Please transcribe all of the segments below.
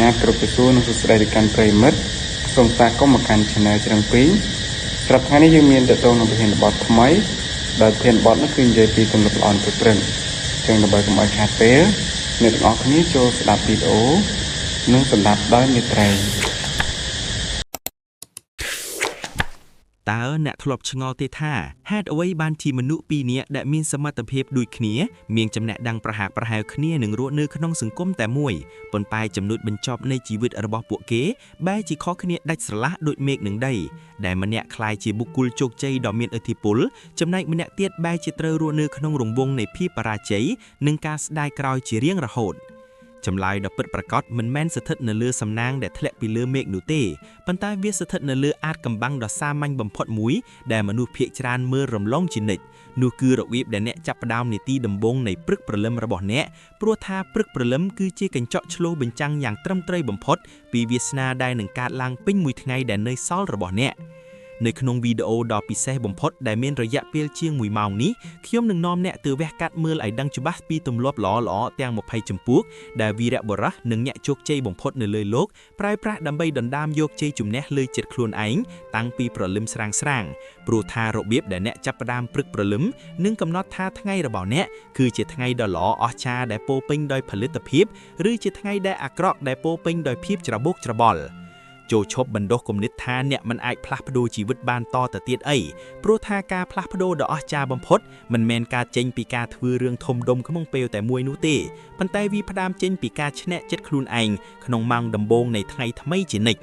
ญาติกรุบไปสู้นักศึกษาดิการไพรมัดทรงตาก็มาการชนะจังปีสำหรับท่านนี้ยังมีแต่ตัวนักเรียนบอดทำไมโดยเพียนบอดนักเรียนใจปีตำรวจอ่อนตัวเปร่งจึงระบายกับไอคาเต้เนื้อออกนี้โจสลับปีโอนึ่งสลับได้ในไตรตาเนะทลบชงอเตท่าแฮดเอาไว้บานทีมนุษย์ปีนี้ได้มีสมรรถภาพดุยเขียเมียงจำแนกดังประหารประหารเขียหนึ่งรั้วเนื้อขนมสังคมแต่มวยปนปลายจำนวนบรรจบในชีวิตระบอบปวกเก๋ใบจีข้อเขียได้สละโดยเมฆหนึ่งได้แต่มันเนี่ยคลายจีบุกุลโจกใจดอกเมียนอธิปุลจำแนกมันเนี่ยเตียดใบจีเตอรั้วเนื้อขนมรงวงในพี่ปราจัยหนึ่งการได้กรอยจีเรียงระหดจำลายดอกเปิดประกอบมันแม่นสะเทิดในเรือสำนางแดดทะเลปีเรือเมฆหนูเต้ปันใต้เวียสะเทิดในเรืออาจกำบังดอกซามันบ่มพอดมุ้ยแด่มนุษย์เพียจานเมื่อรำล่องจินิดนูคือระวีบแด่เนะจับดาวในตีดำบงในปรึกประเลิมระบอบเนะปลัวทาปรึกประเลิมคือเจีกันเจาะชโลเป็นจังอย่างตรำเตยบ่มพอดปีเวียสนาได้หนึ่งการลางปิ้งมุ้ยไงแด่เนยซอลระบอบเนะในขนมวิดีโอดอปีเซ่บ่มพอดได้เมียนระยะเปียเชียงมุ้ยเมานี้เขี้ยมหนึ่งนอมเนะตัวแวกกัดเมื่อไหลดังจุบัสปีตุ่มลบหล่อแตงหมกไผ่จมปุกได้วีระบระหนึ่งเนี่ยโจกใจบ่มพอดในเลยโลกปลายพระดำใบดอนดามโยกใจจุ่มเนะเลยเจ็ดครวนไอ้ตั้งปีประลิมสร้างปรูทาระเบียบได้เนะจับประดามปรึกประลิมนึ่งกำนอดท่าทั้งไงระเบาเนะคือเจ็ดทั้งไงดอหล่ออชาได้โปปิ้งโดยผลิตภิบหรือเจ็ดทั้งไงได้อักรอกได้โปปิ้งโดยภิบจระบุกจระบอลโจชบบรรดกกมนิทานเนี่ยมันไอพลักพดูชีวิตบานต่อแต่เตียดปรูทาการพลักพดูดอกจาบำพดมันแมนการเจงปีกาทวีเรื่องทมดมขมงเปลวแต่มวยนูเต้ปันไตวีพดามเจงปีกาชนะเจ็ดครูนไอขนมมังดำบงในไทยทำไมจินิก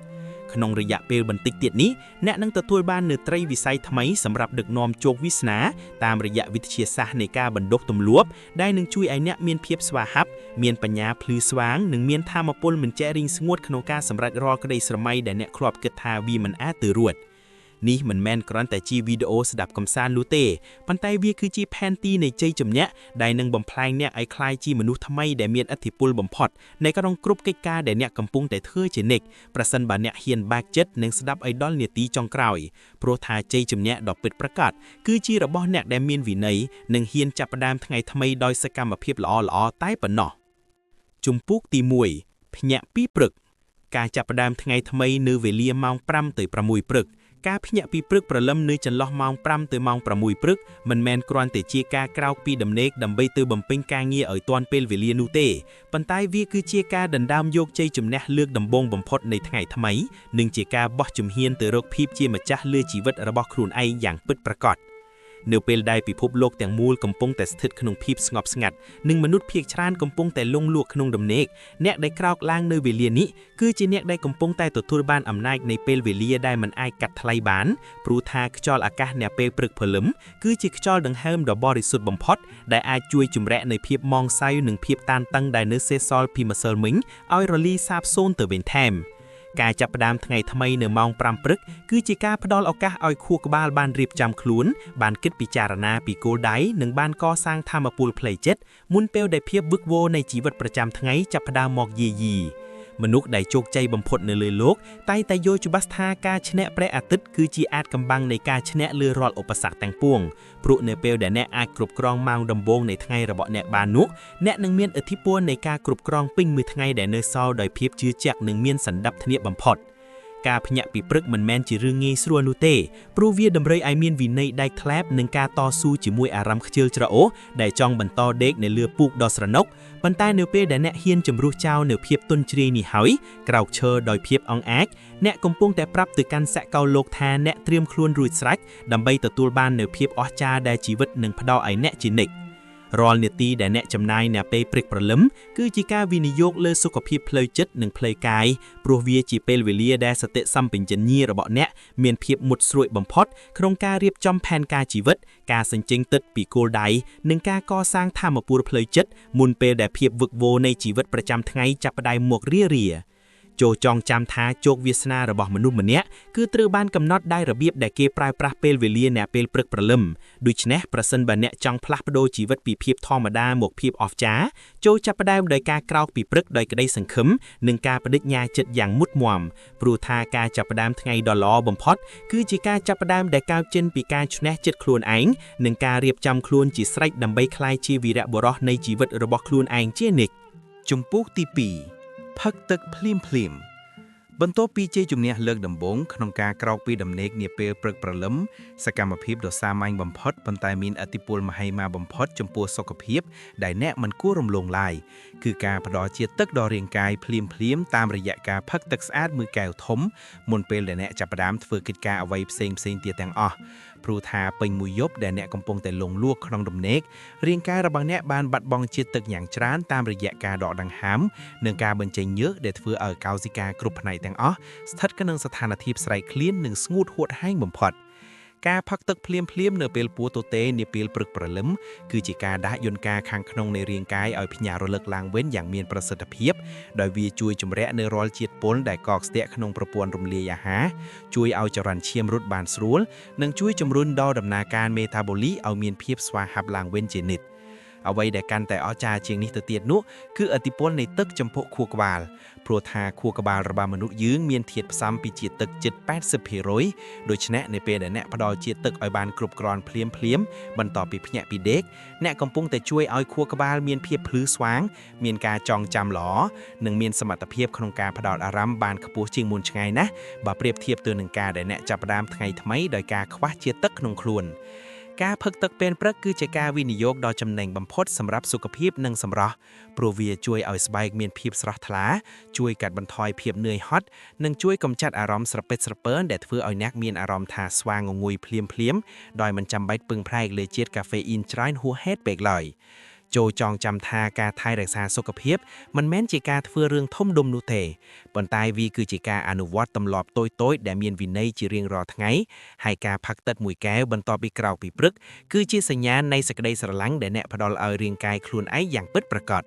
ขนมระยะเปลวบันติกเตียดนี้แนะนังตะตัวบ้านเนื้อไตรวิสัยทำไมสำหรับดึกนอมโจกวิสนาตามระยะวิทยาศาสตร์ในการบรรดกตำลวบได้หนึ่งช่วยไอเนี่ยเมียนเพียบสวาฮับเมียนปัญญาพลือสว่างหนึ่งเมียนทามาปนเหมือนแจริงสงวดขนมการสำหรับรอกระไดสมัยแต่เนี่ยครอบเกิดทาวีมันอาตือรวดนี่มันแมนกรอนแต่จีวิดีโอสดับกำซานลูเต้ปันไตวีคือจีแพนตีในใจจำเนี้ยได้นังบ่มพลายเนี่ยไอคลายจีมนุษย์ทำไมแต่เมียนอธิปุลบ่มพอดในกระดองกรุบไกกาแต่เนี่ยกำปุงแต่เธอเจเนกประสันบานเนี่ยเฮียนบากเจ็ดหนึ่งสดับไอดอลเนี่ยตีจองกล่าวโปรทาใจจำเนี้ยดอกเปิดประกาศคือจีระบอเนี่ยแต่เมียนวินัยหนึ่งเฮียนจับประดามทั้งไงทำไมดอยสกรรมเพียบหล่อใต้ปนนอจุมปุกตีมวยพญะปีปรึกการจับประดามทั้งไงทำไมเนื้อเวลียมองปรำเตยประมุยปรึกการพิญญาปีปรึกประลำเนื้อจันลอมองปรำเตยมองประมุยปรึกมันแมนกรอนแต่เจียกากราวปีดำเนกดำใบเตยบำเพ็ญการเงียตอนเปลเวลียนูเต้ปันใต้วีคือเจียกาดันดามโยกใจจุ่มแนเลือกดำบงบำพดในทั้งไงทำไมหนึ่งเจียกาบอจุ่มเฮียนเตยรกพีบเจียมาจ้าเลือชีวิตระบอบครูนไออย่างปิดประกอบเนื้อเปลได้ปีพบโลกแต่งมูลกำปงแต่สถิตขนมพีบสงบสงัดหนึ่งมนุษย์เพียกชานกำปงแต่ลงลวกขนมดำเนกเนกได้คราวล่างเนื้อเวลียนี้คือจีเนกได้กำปงแต่ตัวทุรบ้านอำนาจในเปลเวลียได้มันไอกัดทลายบานปรูทาขจรอากาศเนี่ยเปลปรึกผลมคือจีขจรดังเฮิมดอกบริสุทธิ์บ่มพดได้อาจช่วยจุ่มแร่ในเพียบมองไซหนึ่งเพียบตานตั้งได้เนื้อเซซอลพิมาเซอร์มิงเอารอลี่ซาบโซนเตอร์เวนแทมการจับประดามทั้งไงทำไมเนื้อมองปรำปรึกคือจีการพดอลเอากาเอาคู่กับบ้านรีบจำคลุ้นบ้านคิดปิจารณาปีโกไดหนึ่งบ้านก่อสร้างทามาปูลเพลย์เจ็ดมุนเปลได้เพียบบึกโวในชีวิตประจำทั้งไงจับประดามหมอกยีมนุษย์ได้โจกใจบำพดในเลยโลกไต่แต่โยจุบัสทาการชนะแปรอาทิตย์คือจีอาจกำบังในการชนะเรือรอดอุปสรรคแต่งปวงปรุเนเปลได้แนะอาจกรุบกรองมังดำบงในทั้งไงระเบาะแนะบานุแนะหนึ่งเมียนอธิปวในการกรุบกรองปิ้งมือทั้งไงได้เนซอลโดยเพียบชื่อจักหนึ่งเมียนสันดับทเนียบำพดการพญะปีปรึกมันแมนจีเรื่องงี้สรัวนูเต้ปรูเวียดำเรยไอเมียนวินในได้แคลบหนึ่งการต่อสู้จีมวยอารามขเจิลจระโอได้จองบรรทอเด็กในเรือปูกดอสระนกบรรใต้เนเป้ได้แนะเฮียนจำรู้เจ้าเนเพียบต้นจรีนี่หอยกล่าวเชอโดยเพียบองแอกแนะกำปงแต่ปรับตัวกันแสะเกาโลกแทนแนะเตรียมคลวนรุยสลักดำใบตะตูบ้านเนเพียบอจาได้ชีวิตหนึ่งพดอไอแนะจินิกรอลเนตีได้แนะจำนายแนะเปปริกประล้มคือจีกาวินิโยกเลือสุขภาพเพลยจิตหนึ่งเพลยกายปรัวเวียจีเปลเวเลียได้สเตซัมเป็นจันยี่ระเบาะแนะเมียนเพียบหมุดสวยบำพดโครงการเรียบจอมแผนการชีวิตการสัญจงติดปีโกลไดหนึ่งการก่อสร้างท่ามาปูรเพลยจิตมุนเปลได้เพียบvựcโวในชีวิตประจำทั้งไงจับประไดหมวกเรียโจจองจำท้าโจกวิสนาระบอบมนุษย์มันเนี้ยคือตรือบ้านกำนอดได้ระเบียบแต่เกปลายปราเปลเวเลียเนี่ยเปลปรึกประลมดูชนะประสันบันเนี่ยจองพลักประโดชีวิตปีเพียบทอมาดาหมวกเพียบออฟจ้าโจจับประได้โดยการกราวปีปรึกโดยกระไดสังคมหนึ่งการประดิษฐ์ยาจัดอย่างมุดมวมปรูทาการจับประดามทั้งไงดอลล้อบอมพอดคือจีการจับประดามได้กาวเจนปีการชนะจัดครูนไอหนึ่งการเรียบจำครูนจีไซด์ดำใบคลายชีวีระบรอในชีวิตระบบครูนไอเจนิกจุมปุกตีปี ផឹកទឹកភ្លាមៗបន្ទាប់ពីជ័យជំនះលើកដំបូងក្នុងការក្រោកពីដំណេកនាពេលព្រឹកព្រលឹមសកម្មភាពដ៏សាមញ្ញបំផុតប៉ុន្តែមានឥទ្ធិពលមហិមាបំផុតចំពោះសុខភាពដែលអ្នកមិនគួររំលងឡើយគឺការផ្ដល់ជាតិទឹកដល់រាងកាយភ្លាមៗតាមរយៈការផឹកទឹកស្អាតមួយកែវធំមុនពេលដែលអ្នកចាប់ផ្ដើមធ្វើកិច្ចការអ្វីផ្សេងៗទៀតទាំងអស់ព្រោះថាពេញមួយយប់ដែលអ្នកកំពុងតែលងលក់ក្នុងដំណេករាងកាយរបស់អ្នកបានបាត់បង់ជាតិទឹកយ៉ាងច្រើនតាមរយៈការដកដង្ហើមនិងការបញ្ចេញញើសដែលធ្វើឲ្យកោសិកាគ្រប់ផ្នែកទាំងអស់ស្ថិតក្នុងស្ថានភាពស្រេកឃ្លាននិងស្ងួតហួតហែងបំផុតការផឹកទឹកភ្លាមៗនៅពេលពោះទទេនាពេលព្រឹកព្រលឹមគឺជាការដាស់យន្តការខាងក្នុងនៃរាងកាយឲ្យភ្ញាក់រលឹកឡើងវិញយ៉ាងមានប្រសិទ្ធភាពដោយវាជួយជំរាក់នៅរាល់ជាតិពុលដែលកកស្ទាក់ក្នុងប្រព័ន្ធរំលាយអាហារជួយឲ្យចរន្តឈាមរត់បានស្រួលនិងជួយជំរុញដល់ដំណើរការមេតាបូលីឲ្យមានភាពស្វាហាប់ឡើងវិញជានិច្ចអ្វីដែលកាន់តែអស្ចារ្យជាងនេះទៅទៀតនោះគឺឥទ្ធិពលនៃទឹកចំពោះខួរក្បាលព្រោះថាខួរក្បាលរបស់មនុស្សយើងមានធាតុផ្សំពីជាតិទឹកជិត 80% ដូច្នេះនៅពេលដែលអ្នកផ្ដល់ជាតិទឹកឲ្យបានគ្រប់គ្រាន់ភ្លាមបន្ទាប់ពីភ្ញាក់ពីដេកអ្នកកំពុងតែជួយឲ្យខួរក្បាលមានភាពភ្លឺស្វាងមានការចងចាំល្អនិងមានសមត្ថភាពក្នុងការផ្ដោតអារម្មណ៍បានខ្ពស់ជាងមុនឆ្ងាយណាស់បើប្រៀបធៀបទៅនឹងការដែលអ្នកចាប់ផ្ដើមថ្ងៃថ្មីដោយការខ្វះជាតិទឹកក្នុងខ្លួនការផឹកទឹកពេលព្រឹកគឺជាការវិនិយោគដ៏ចំណេញបំផុតសម្រាប់សុខភាពនិងសម្រស់ព្រោះវាជួយឲ្យស្បែកមានភាពស្រស់ថ្លាជួយកាត់បន្ថយភាពនឿយហត់និងជួយកម្ចាត់អារម្មណ៍ស្រពេចស្រពើនដែលធ្វើឲ្យអ្នកមានអារម្មណ៍ថាស្វាងងុយភ្លាមដោយមិនចាំបាច់ពឹងផ្អែកលើជាតិកាហ្វេអ៊ីនច្រើនហួសហេតុពេកឡើយចូលចងចាំថាការថែរក្សាសុខភាពមិនមែនជាការធ្វើរឿងធំដុំនោះទេប៉ុន្តែវាគឺជាការអនុវត្តទម្លាប់តូចៗដែលមានវិន័យជារៀងរាល់ថ្ងៃហើយការផឹកទឹកមួយកែវបន្ទាប់ពីក្រោកពីព្រឹកគឺជាសញ្ញាណនៃសេចក្តីស្រឡាញ់ដែលអ្នកផ្ដល់ឲ្យរាងកាយខ្លួនឯងយ៉ាងពិតប្រាកដ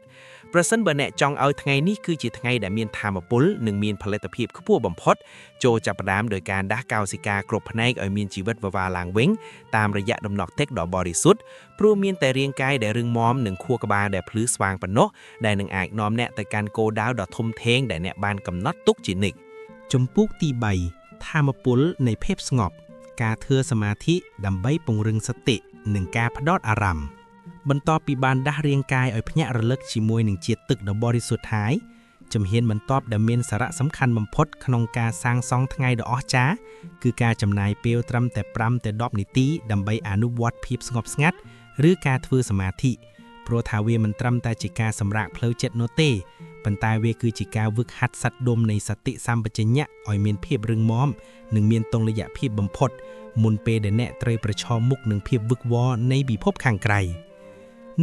ប្រសិនបើអ្នកចង់ឲ្យថ្ងៃនេះគឺជាថ្ងៃដែលមានថាមពលនិងមានផលិតភាពខ្ពស់បំផុតចូលចាប់ផ្ដើមដោយការដាស់កោសិកាគ្រប់ផ្នែកឲ្យមានជីវិតវវ៉ាឡើងវិញតាមរយៈដំណក់ទឹកដ៏បរិសុទ្ធព្រោះមានតែរាងកាយដែលរឹងមាំនិងខួរក្បាលដែលភ្លឺស្វាងប៉ុណ្ណោះដែលនឹងអាចនាំអ្នកទៅកាន់គោលដៅដ៏ធំធេងដែលអ្នកបានកំណត់ទុកជានិច្ចជំពូកទី3ថាមពលនៃភាពស្ងប់ការធ្វើសមាធិដើម្បីពង្រឹងសតិនិងការផ្ដោតអារម្មណ៍បន្ទាប់ពីបានដាស់រាងកាយឲ្យភ្ញាក់រលឹកជាមួយនឹងជាតិទឹកដ៏បរិសុទ្ធហើយជំហានបន្ទាប់ដែលមានសារៈសំខាន់បំផុតក្នុងការសាងសង់ថ្ងៃដ៏អស្ចារ្យគឺការចំណាយពេលត្រឹមតែ5ទៅ10នាទីដើម្បីអនុវត្តភាពស្ងប់ស្ងាត់ឬការធ្វើសមាធិព្រោះថាវាមិនត្រឹមតែជាការសម្រាកផ្លូវចិត្តនោះទេប៉ុន្តែវាគឺជាការវឹកហាត់សាច់ដុំនៃសតិសម្បជញ្ញៈឲ្យមានភាពរឹងមាំនិងមានតុល្យភាពបំផុតមុនពេលដែលអ្នកត្រូវប្រឈមមុខនឹងភាពវឹកវរនៃពិភពខាងក្រៅ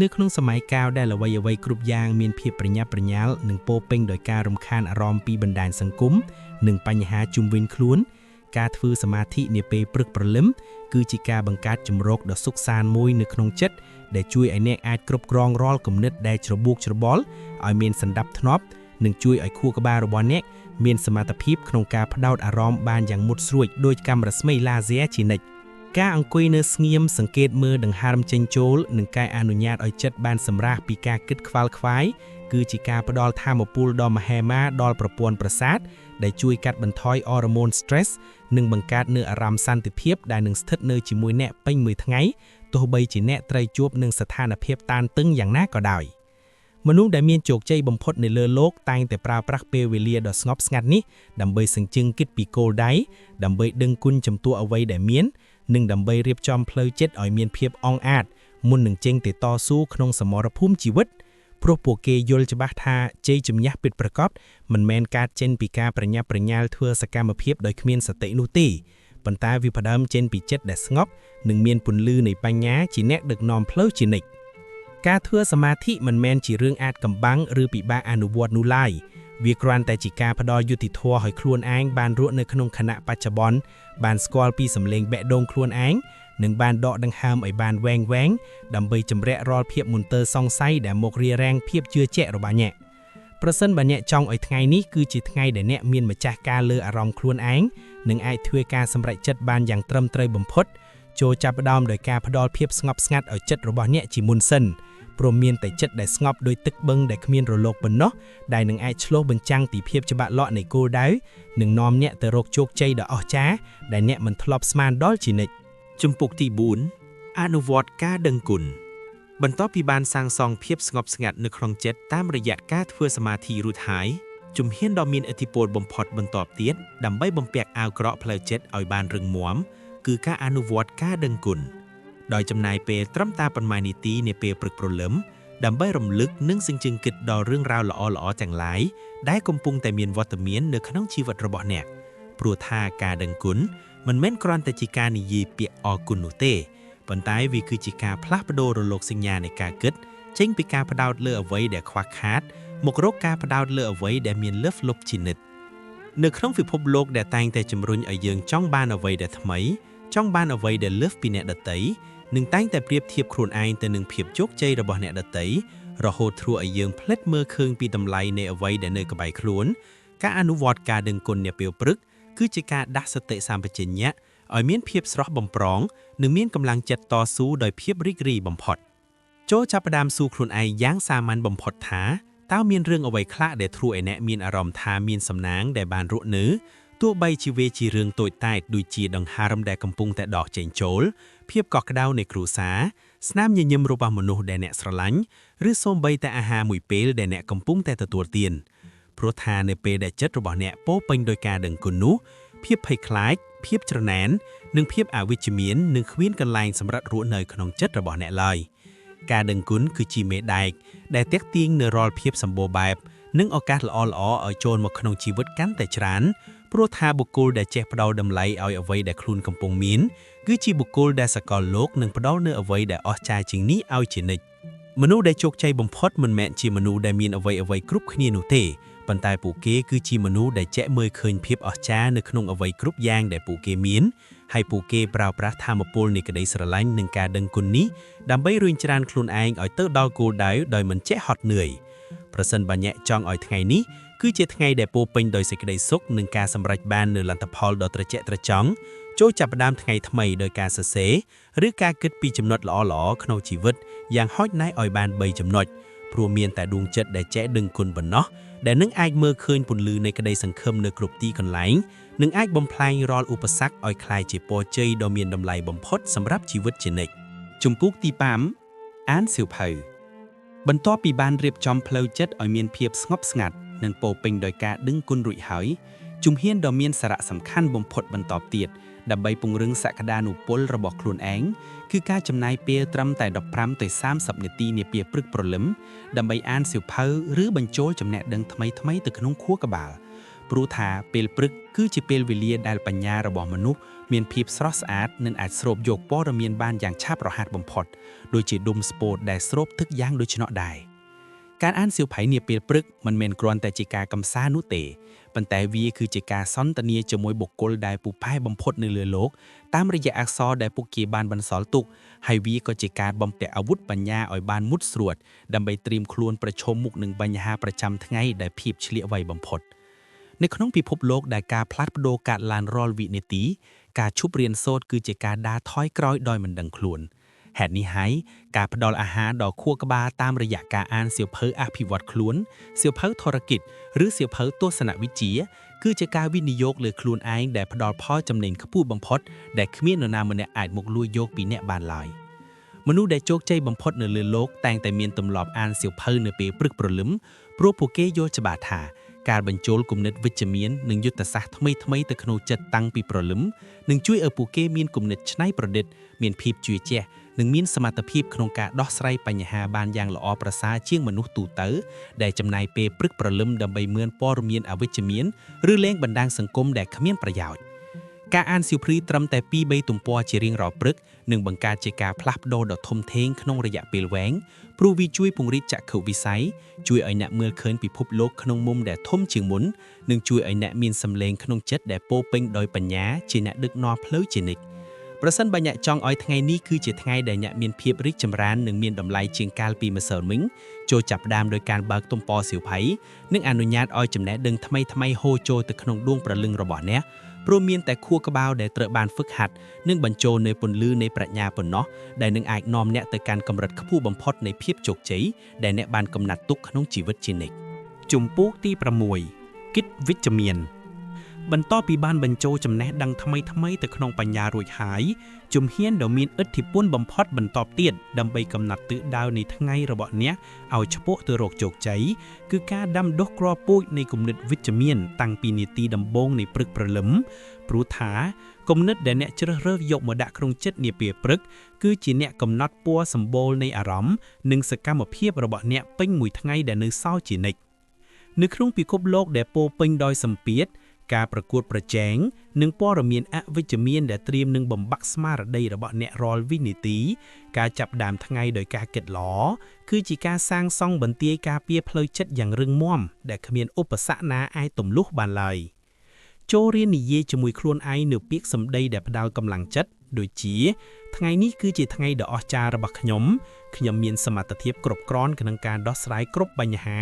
នៅក្នុងសម័យកាលដែលអ្វីៗគ្រប់យ៉ាងមានភាពប្រញាប់ប្រញាល់និងពោរពេញដោយការរំខានអារម្មណ៍ពីបណ្ដាញសង្គមនិងបញ្ហាជុំវិញខ្លួនការធ្វើសមាធិនាពេលព្រឹកព្រលឹមគឺជាការបង្កើតជម្រកដ៏សុខសាន្តមួយនៅក្នុងចិត្តដែលជួយឲ្យអ្នកអាចគ្រប់គ្រងរាល់គំនិតដែលច្របូកច្របល់ឲ្យមានសណ្ដាប់ធ្នាប់និងជួយឲ្យខួរក្បាលរបស់អ្នកមានសមត្ថភាពក្នុងការផ្ដោតអារម្មណ៍បានយ៉ាងមុតស្រួចដោយកាំរស្មីឡាស៊ែរជានិច្ចការអង្គុយនៅស្ងៀមសង្កេតមើលដង្ហើមចេញចូលនិងការអនុញ្ញាតឲ្យចិត្តបានសម្រាកពីការគិតខ្វល់ខ្វាយគឺជាការផ្ដល់ថាមពលដ៏មហិមាដល់ប្រព័ន្ធប្រសាទដែលជួយកាត់បន្ថយអរម៉ូន stress និងបង្កើតនូវអារម្មណ៍សន្តិភាពដែលនឹងស្ថិតនៅជាមួយអ្នកពេញមួយថ្ងៃទោះបីជាអ្នកត្រូវជួបនឹងស្ថានភាពតានតឹងយ៉ាងណាក៏ដោយមនុស្សដែលមានជោគជ័យបំផុតនៅលើលោកតែងតែប្រើប្រាស់ពេលវេលាដ៏ស្ងប់ស្ងាត់នេះដើម្បីសញ្ជឹងគិតពីគោលដៅដើម្បីដឹងគុណចំពោះអ្វីដែលមាននិងដើម្បីរៀបចំផ្លូវចិត្តឲ្យមានភាពអង់អាចមុននឹងចេញទៅតស៊ូក្នុងសមរភូមិជីវិតព្រោះពួកគេយល់ច្បាស់ថាជ័យជំនះពិតប្រាកដមិនមែនកើតចេញពីការប្រញាប់ប្រញាល់ធ្វើសកម្មភាពដោយគ្មានសតិនោះទេប៉ុន្តែវាផ្ដើមចេញពីចិត្តដែលស្ងប់និងមានពន្លឺនៃបញ្ញាជាអ្នកដឹកនាំផ្លូវជានិច្ចការធ្វើសមាធិមិនមែនជារឿងអាចកំបាំងឬពិបាកអនុវត្តនោះឡើយវាគ្រាន់តែជាការផ្ដល់យុត្តិធម៌ឲ្យខ្លួនឯងបានរស់នៅក្នុងខណៈបច្ចុប្បន្នបានស្គាល់ពីសម្លេងបេះដូងខ្លួនឯងនិងបានដកដង្ហើមឲ្យបានវែងដើម្បីជំរាក់រាល់ភាពមន្ទិលសង្ស័យដែលមករារាំងភាពជឿជាក់របស់អ្នកប្រសិនបើអ្នកចង់ឲ្យថ្ងៃនេះគឺជាថ្ងៃដែលអ្នកមានម្ចាស់ការលើអារម្មណ៍ខ្លួនឯងនិងអាចធ្វើការសម្រេចចិត្តបានយ៉ាងត្រឹមត្រូវបំផុតចូលចាប់ផ្ដើមដោយការផ្ដល់ភាពស្ងប់ស្ងាត់ឲ្យចិត្តរបស់អ្នកជាមុនសិនព្រមមានតែចិត្តដែលស្ងប់ដោយទឹកបឹងដែលគ្មានរលកប៉ុណ្ណោះដែលនឹងអាចឆ្លុះបញ្ចាំងពីភាពច្បាស់លាស់នៃគោលដៅនិងនាំអ្នកទៅរកជោគជ័យដ៏អស្ចារ្យដែលអ្នកមិនធ្លាប់ស្មានដល់ជានិច្ចជំពូកទី4អនុវត្តការដឹងគុណបន្ទាប់ពីបានសាងសង់ភាពស្ងប់ស្ងាត់នៅក្នុងចិត្តតាមរយៈការធ្វើសមាធិរួចហើយ ជំហានដ៏មានឥទ្ធិពលបំផុតបន្ទាប់ទៀតដើម្បីបំពាក់អាវក្រក់ផ្លូវចិត្តឲ្យបានរឹងមាំគឺការអនុវត្តការដឹងគុណដោយចំណាយពេលត្រឹមតែប៉ុន្មាននាទីនាពេលព្រឹកព្រលឹមដើម្បីរំលឹកនិងសញ្ជឹងគិតដល់រឿងរ៉ាវល្អៗទាំងឡាយដែលកំពុងតែមានវត្តមាននៅក្នុងជីវិតរបស់អ្នកព្រោះថាការដឹងគុណមិនមែនគ្រាន់តែជាការនិយាយពាក្យអរគុណនោះទេប៉ុន្តែវាគឺជាការផ្លាស់ប្ដូររលកសញ្ញានៃការគិតចេញពីការផ្ដោតលើអ្វីដែលខ្វះខាតមករកការផ្ដោតលើអ្វីដែលមានលើសលប់ជានិច្ចនៅក្នុងពិភពលោកដែលតែងតែជំរុញឲ្យយើងចង់បានអ្វីដែលថ្មីចង់បានអ្វីដែលលើសពីអ្នកដទៃនិងតែងតែប្រៀបធៀបខ្លួនឯងទៅនឹងភាពជោគជ័យរបស់អ្នកដទៃរហូតធ្វើឲ្យយើងភ្លេចមើលឃើញពីតម្លៃនៃអ្វីដែលនៅក្បែរខ្លួនការអនុវត្តការដឹងគុណនាពេលព្រឹកគឺជាការដាស់សតិសម្បជញ្ញៈឲ្យមានភាពស្រស់បំព្រងនិងមានកម្លាំងចិត្តតស៊ូដោយភាពរីករាយបំផុតចូលចាប់ផ្ដើមសួរខ្លួនឯងយ៉ាងសាមញ្ញបំផុតថាតើមានរឿងអ្វីខ្លះដែលធ្វើឲ្យអ្នកមានអារម្មណ៍ថាមានសំណាងដែលបានរក់នៅទោះបីជាវាជារឿងតូចតាចដូចជាដង្ហើមដែលកំពុងតែដកចេញចូលភាពកក់ក្ដៅនៃគ្រួសារស្នាមញញឹមរបស់មនុស្សដែលអ្នកស្រឡាញ់ឬសូម្បីតែអាហារមួយពេលដែលអ្នកកំពុងតែទទួលទានព្រោះថានៅពេលដែលចិត្តរបស់អ្នកពោពេញដោយការដឹងគុណនោះភាពភ័យខ្លាចភាពច្រណែននិងភាពអវិជ្ជមាននឹងគ្មានកន្លែងសម្រាប់រស់នៅក្នុងចិត្តរបស់អ្នកឡើយការដឹងគុណគឺជាមេដែកដែលទាក់ទាញនូវរាល់ភាពសម្បូរបែបនិងឱកាសល្អៗឲ្យចូលមកក្នុងជីវិតកាន់តែច្រើនព្រោះថាបុគ្គលដែលចេះផ្ដល់តម្លៃឲ្យអ្វីដែលខ្លួនកំពុងមានគឺជាបុគ្គលដែលសកលលោកនឹងផ្ដល់នូវអ្វីដែលអស្ចារ្យជាងនេះឲ្យជានិច្ចមនុស្សដែលជោគជ័យបំផុតមិនមែនជាមនុស្សដែលមានអ្វីៗគ្រប់គ្នានោះទេប៉ុន្តែពួកគេគឺជាមនុស្សដែលចេះមើលឃើញភាពអស្ចារ្យនៅក្នុងអ្វីគ្រប់យ៉ាងដែលពួកគេមានហើយពួកគេប្រើប្រាស់ថាមពលនៃក្តីស្រឡាញ់និងការដឹងគុណនេះដើម្បីរុញច្រានខ្លួនឯងឲ្យទៅដល់គោលដៅដោយមិនចេះហត់នឿយប្រសិនបើអ្នកចង់ឲ្យថ្ងៃនេះគឺជាថ្ងៃដែលពោរពេញដោយសេចក្តីសុខនិងការសម្រេចបាននូវលទ្ធផលដ៏ត្រជាក់ត្រចង់ចូលចាប់ផ្ដើមថ្ងៃថ្មីដោយការសរសេរឬការគិតពីចំណុចល្អៗក្នុងជីវិតយ៉ាងហោចណាស់ឲ្យបាន3ចំណុចព្រោះមានតែដួងចិត្តដែលចេះដឹងគុណប៉ុណ្ណោះដែលនឹងអាចមើលឃើញពន្លឺនៃក្តីសង្ឃឹមនៅគ្រប់ទីកន្លែងនិងអាចបំផ្លាញរាល់ឧបសគ្គឲ្យคล้ายជាពរជ័យដ៏មានតម្លៃបំផុតសម្រាប់ជីវិតជានិច្ចជំពូកទី5អានសៀវភៅបន្ទាប់ពីបានរៀបចំផ្លូវចិត្តឲ្យមានភាពស្ងប់ស្ងាត់និងពោរពេញដោយការដឹងគុណរួចហើយជំហានដ៏មានសារៈសំខាន់បំផុតបន្តទៀតដើម្បីពង្រឹងសក្តានុពលរបស់ខ្លួនឯងគឺការចំណាយពេលត្រឹមតែ15ទៅ30នាទីនាពេលព្រឹកព្រលឹមដើម្បីអានសៀវភៅឬបញ្ចូលចំណេះដឹងថ្មីៗទៅក្នុងខួរក្បាលព្រោះថាពេលព្រឹកគឺជាពេលវេលាដែលបញ្ញារបស់មនុស្សមានភាពស្រស់ស្អាតនិងអាចស្រូបយកព័ត៌មានបានយ៉ាងឆាប់រហ័សបំផុតដូចជាដុំស្ពោតដែលស្រូបទឹកយ៉ាងដូច្នោះដែរការអានសៀវភៅនាពេលព្រឹកមិនមែនគ្រាន់តែជាការកម្សាន្តនោះទេប៉ុន្តែវាគឺជាការសន្ទនាជាមួយបុគ្គលដែលពូកែបំផុតនៅលើលោកតាមរយៈអក្សរដែលពួកគេបានបន្សល់ទុកហើយវាក៏ជាការបំពាក់អាវុធបញ្ញាឲ្យបានមុតស្រួតដើម្បីត្រៀមខ្លួនប្រឈមមុខនឹងបញ្ហាប្រចាំថ្ងៃដែលភាពឆ្លៀកវៃបំផុតនៅក្នុងពិភពលោកដែលការផ្លាស់ប្ដូរកាត់ឡានរាល់វិនាទីការឈប់រៀនសូត្រគឺជាការដើរថយក្រោយដោយមិនដឹងខ្លួនហេតុនេះហើយការផ្ដល់អាហារដល់ខួរក្បាលតាមរយៈការអានសៀវភៅអភិវឌ្ឍខ្លួនសៀវភៅធរកិច្ចឬសៀវភៅទស្សនវិជ្ជាគឺជាការវិនិយោគលើខ្លួនឯងដែលផ្ដល់ផលចំណេញខ្ពស់បំផុតដែលគ្មាននរណាម្នាក់អាចមកលួចយកពីអ្នកបានឡើយមនុស្សដែលជោគជ័យបំផុតនៅលើโลกតែងតែមានទម្លាប់អានសៀវភៅនៅពេលព្រឹកព្រលឹមព្រោះពួកគេយល់ច្បាស់ថាការបញ្ចូលគំនិតវិជ្ជមាននិងយុទ្ធសាស្ត្រថ្មីៗទៅក្នុងចិត្តតាំងពីព្រលឹមនឹងជួយឲ្យពួកគេមានគំនិតច្នៃប្រឌិតមានភាពជឿជាក់និងមានសមត្ថភាពក្នុងការដោះស្រាយបញ្ហាបានយ៉ាងល្អប្រសើរជាងមនុស្សទូទៅដែលចំណាយពេលព្រឹកព្រលឹមដើម្បីមើលព័ត៌មានអវិជ្ជមានឬលេងបណ្ដាញសង្គមដែលគ្មានប្រយោជន៍ការអានសៀវភៅត្រឹមតែ 2-3 ទំព័រជារៀងរាល់ព្រឹកនឹងបង្កើតជាការផ្លាស់ប្ដូរដ៏ធំធេងក្នុងរយៈពេលវែងព្រោះវាជួយពង្រីកចក្ខុវិស័យជួយឲ្យអ្នកមើលឃើញពិភពលោកក្នុងមុំដែលធំជាងមុននិងជួយឲ្យអ្នកមានសម្លេងក្នុងចិត្តដែលពោរពេញដោយបញ្ញាជាអ្នកដឹកនាំផ្លូវជានិច្ចប្រសិនបើអ្នកចង់ឲ្យថ្ងៃនេះគឺជាថ្ងៃដែលអ្នកមានភាពរីកចម្រើននិងមានតម្លៃជាងកាលពីម្សិលមិញចូលចាប់ផ្ដើមដោយការបើកទំព័រសៀវភៅនិងអនុញ្ញាតឲ្យចំណេះដឹងថ្មីៗហូរចូលទៅក្នុងដួងព្រលឹងរបស់អ្នកព្រោះមានតែខួរក្បាលដែលត្រូវបានហ្វឹកហាត់និងបញ្ចូលនៅពន្លឺនៃប្រាជ្ញាប៉ុណ្ណោះដែលនឹងអាចនាំអ្នកទៅកាន់កម្រិតខ្ពស់បំផុតនៃភាពជោគជ័យដែលអ្នកបានកំណត់ទុកក្នុងជីវិតជានិច្ចជំពូកទី6គិតវិជ្ជមាន បន្ទាប់ពីបានបញ្ចូលចំណេះដឹងថ្មីៗទៅក្នុងបញ្ញារួចហើយជំហានដ៏មានឥទ្ធិពលបំផុតបន្តទៀតដើម្បីកំណត់ទិសដៅនៃថ្ងៃរបស់អ្នកឲ្យឆ្ពោះទៅរកជោគជ័យគឺការដាំដុះគ្រាប់ពូជនៃគំនិតវិជ្ជមានតាំងពីនាទីដំបូងនៃព្រឹកព្រលឹមព្រោះថាគំនិតដែលអ្នកជ្រើសរើសយកមកដាក់ក្នុងចិត្តនាពេលព្រឹកគឺជាអ្នកកំណត់ពណ៌សម្បូរនៃអារម្មណ៍និងសកម្មភាពរបស់អ្នកពេញមួយថ្ងៃដែលនៅសល់ជានិច្ចនៅក្នុងពិភពលោកដែលពោរពេញដោយសម្ពាធការប្រកួតប្រជែងនិងព័ត៌មានអវិជ្ជមានដែលត្រៀមនឹងបំបាក់ស្មារតីរបស់អ្នករាល់វិនាទីការចាប់ផ្ដើមថ្ងៃដោយការគិតល្អគឺជាការសាងសង់បន្ទាយការពារផ្លូវចិត្តយ៉ាងរឹងមាំដែលគ្មានឧបសគ្គណាអាចទម្លុះបានឡើយចូលរៀននិយាយជាមួយខ្លួនឯងនៅពាក្យសម្ដីដែលផ្ដល់កម្លាំងចិត្តដូចជាថ្ងៃនេះគឺជាថ្ងៃដ៏អស្ចារ្យរបស់ខ្ញុំមានសមត្ថភាពគ្រប់គ្រាន់ក្នុងការដោះស្រាយគ្រប់បញ្ហា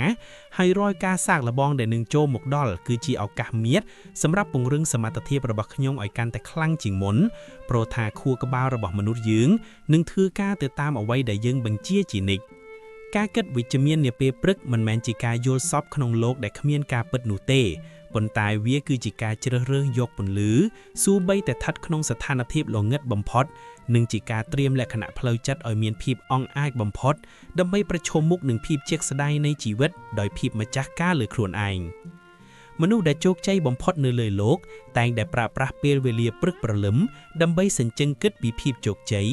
ហើយរាល់ការសាកល្បងដែលនឹងចូលមកដល់គឺជាឱកាសមាសសម្រាប់ពង្រឹងសមត្ថភាពរបស់ខ្ញុំឲ្យកាន់តែខ្លាំងជាងមុនព្រោះថាខួរក្បាលរបស់មនុស្សយើងនឹងធ្វើការទៅតាមអ្វីដែលយើងបញ្ជាជានិច្ចការគិតវិជ្ជមាននាពេលព្រឹកមិនមែនជាការយល់សប្តិក្នុងโลกដែលគ្មានការពិតនោះទេប៉ុន្តែវាគឺជាការជ្រើសរើសយកពន្លឺសូម្បីតែស្ថិតក្នុងស្ថានភាពល្ងឹតបំផុតនិងជាការត្រៀមលក្ខណៈផ្លូវចិត្តឲ្យមានភាពអង់អាចបំផុតដើម្បីប្រឈមមុខនឹងភាពជាក់ស្ដែងនៃជីវិតដោយភាពម្ចាស់ការលើខ្លួនឯងមនុស្សដែលជោគជ័យបំផុតនៅលើโลกតែងតែប្រើប្រាស់ពេលវេលាព្រឹកព្រលឹមដើម្បីសេចក្ដីគិតពីភាពជោគជ័យ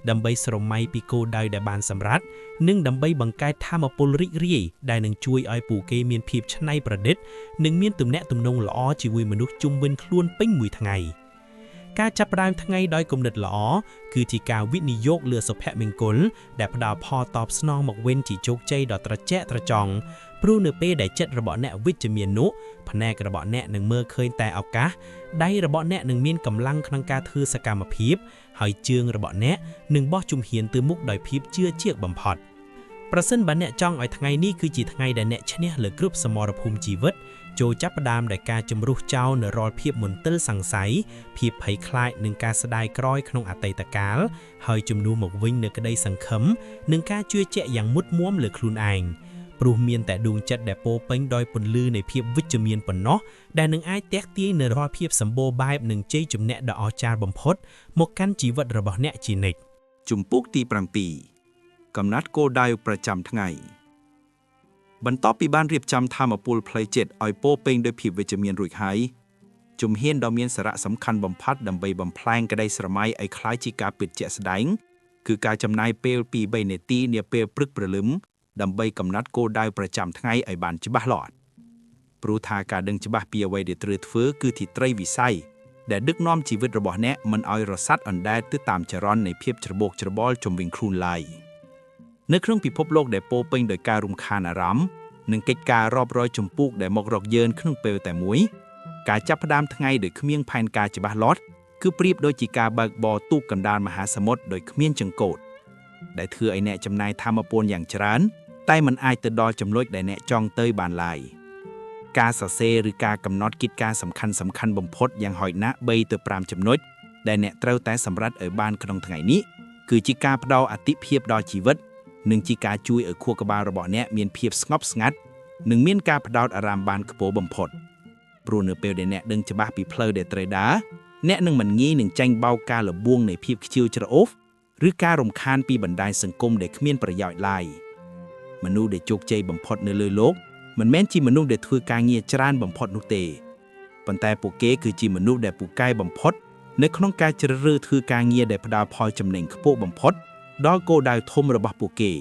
ដើម្បីស្រមៃពីគោលដៅដែលបានសម្រេចនិងដើម្បីបង្កើតថាមពលរីករាយដែលនឹងជួយឲ្យពួកគេមានភាពច្នៃប្រឌិតនិងមានទំនាក់ទំនងល្អជាមួយមនុស្សជុំវិញខ្លួនពេញមួយថ្ងៃការចាប់ផ្ដើមថ្ងៃដោយគំនិតល្អគឺជាការវិនិយោគលើសុភមង្គលដែលផ្ដល់ផលតបស្នងមកវិញជាជោគជ័យដ៏ត្រជាក់ត្រចង់ព្រោះនៅពេលដែលចិត្តរបស់អ្នកវិជ្ជមាននោះភ្នែករបស់អ្នកនឹងមើលឃើញតែឱកាសដៃរបស់អ្នកនឹងមានកម្លាំងក្នុងការធ្វើសកម្មភាពហើយជើងរបស់អ្នកនឹងបោះជំហានទៅមុខដោយភាពជឿជាក់បំផុតប្រសិនបើអ្នកចង់ឲ្យថ្ងៃនេះគឺជាថ្ងៃដែលអ្នកឈ្នះលើគ្រប់សមរភូមិជីវិតចូលចាប់ផ្ដើមដោយការជំរុះចោលនៅរាល់ភាពមន្ទិលសង្ស័យភាពភ័យខ្លាចនិងការស្ដាយក្រោយក្នុងអតីតកាលហើយជំនួសមកវិញនូវក្តីសង្ឃឹមនិងការជឿជាក់យ៉ាងមុតមាំលើខ្លួនឯងព្រោះមានតែដួងចិត្តដែលពោរពេញដោយពន្លឺនៃភាពវិជ្ជមានប៉ុណ្ណោះដែលនឹងអាចទាក់ទាញនូវរាល់ភាពសម្បូរបែបនិងជ័យជំនះដ៏អស្ចារ្យបំផុតមកកាន់ជីវិតរបស់អ្នកជានិច្ចជំពូកទី7កំណត់គោលដៅប្រចាំថ្ងៃបន្ទាប់ពីបានរៀបចំថាមពលផ្លូវចិត្តឲ្យពោរពេញដោយភាពវិជ្ជមានរួចហើយជំហានដ៏មានសារៈសំខាន់បំផុតដើម្បីបំផ្លែងក្តីស្រមៃឲ្យคล้ายជាការពិតជាក់ស្ដែងគឺការចំណាយពេលពី3នាទីនាពេលព្រឹកព្រលឹមដើម្បីកំណត់គោលដៅប្រចាំថ្ងៃឲ្យបានច្បាស់លាស់ព្រោះថាការដឹងច្បាស់ពីអ្វីដែលត្រូវធ្វើគឺជាត្រីវិស័យដែលដឹកនាំជីវិតរបស់អ្នកមិនឲ្យរសាត់អណ្ដែតទៅតាមចរន្តនៃភាពច្របូកច្របល់ជំវិញខ្លួនឡើយនៅក្នុងពិភពលោកដែលពោរពេញដោយការរំខានអារម្មណ៍និងកិច្ចការរាប់រយជំពូកដែលមករកយើងក្នុងពេលតែមួយការចាប់ផ្ដើមថ្ងៃដោយគ្មានផែនការច្បាស់លាស់គឺប្រៀបដូចជាការបើកបរទូកកណ្ដាលមហាសមុទ្រដោយគ្មានចង្កូតដែលធ្វើឲ្យអ្នកចំណាយថាមពលយ៉ាងច្រើនតែមិនអាចទៅដល់ចំណុចដែលអ្នកចង់ទៅបានឡើយការសរសេរឬការកំណត់កិច្ចការសំខាន់បំផុតយ៉ាងហោចណាស់3ទៅ5ចំណុចដែលអ្នកត្រូវតែសម្រេចឲ្យបានក្នុងថ្ងៃនេះគឺជាការផ្ដល់អាទិភាពដល់ជីវិតនិងជាការជួយឲ្យខួរក្បាលរបស់អ្នកមានភាពស្ងប់ស្ងាត់និងមានការផ្ដោតអារម្មណ៍បានខ្ពស់បំផុតព្រោះនៅពេលដែលអ្នកដឹងច្បាស់ពីផ្លូវដែលត្រូវដើរអ្នកនឹងមិនងាយនឹងចាញ់បោកការលបួងនៃភាពខ្ជិលច្រអូសឬការរំខានពីបណ្ដាញសង្គមដែលគ្មានប្រយោជន៍ឡើយមនុស្សដែលជោគជ័យបំផុតនៅលើโลกមិនមែនជាមនុស្សដែលធ្វើការងារច្រើនបំផុតនោះទេប៉ុន្តែពួកគេគឺជាមនុស្សដែលពូកែបំផុតនៅក្នុងការជ្រើសរើសធ្វើការងារដែលផ្ដល់ផលចំណេញខ្ពស់បំផុតដល់គោលដៅធំរបស់ពួកគេ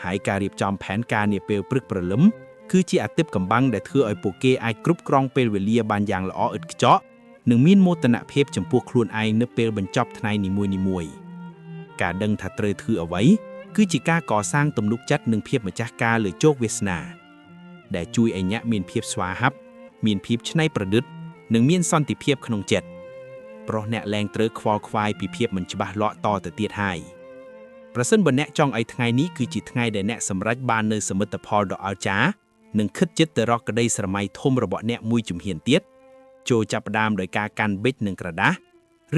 ហើយការរៀបចំផែនការនាពេលព្រឹកព្រលឹមគឺជាអាទិព្វកម្បាំងដែលធ្វើឲ្យពួកគេអាចគ្រប់គ្រងពេលវេលាបានយ៉ាងល្អឥតខ្ចក់និងមានមោទនភាពចំពោះខ្លួនឯងនៅពេលបញ្ចប់ថ្ងៃនីមួយៗការដឹងថាត្រូវធ្វើអ្វីគឺជាការកសាងទំនុកចិត្តនិងភាពម្ចាស់ការលើជោគវាសនាដែលជួយឲ្យអ្នកមានភាពស្វាហាប់មានភាពច្នៃប្រឌិតនិងមានសន្តិភាពក្នុងចិត្តព្រោះអ្នកលែងត្រូវខ្វល់ខ្វាយពីភាពមិនច្បាស់លាស់តទៅទៀតហើយប្រសិនបើអ្នកចង់ឲ្យថ្ងៃនេះគឺជាថ្ងៃដែលអ្នកសម្រេចបាននូវសមិទ្ធផលដ៏អស្ចារ្យនិងខិតជិតទៅរកក្តីស្រមៃធំរបស់អ្នកមួយជំហានទៀតចូលចាប់ផ្ដើមដោយការកាន់ប៊ិចនិងក្រដាស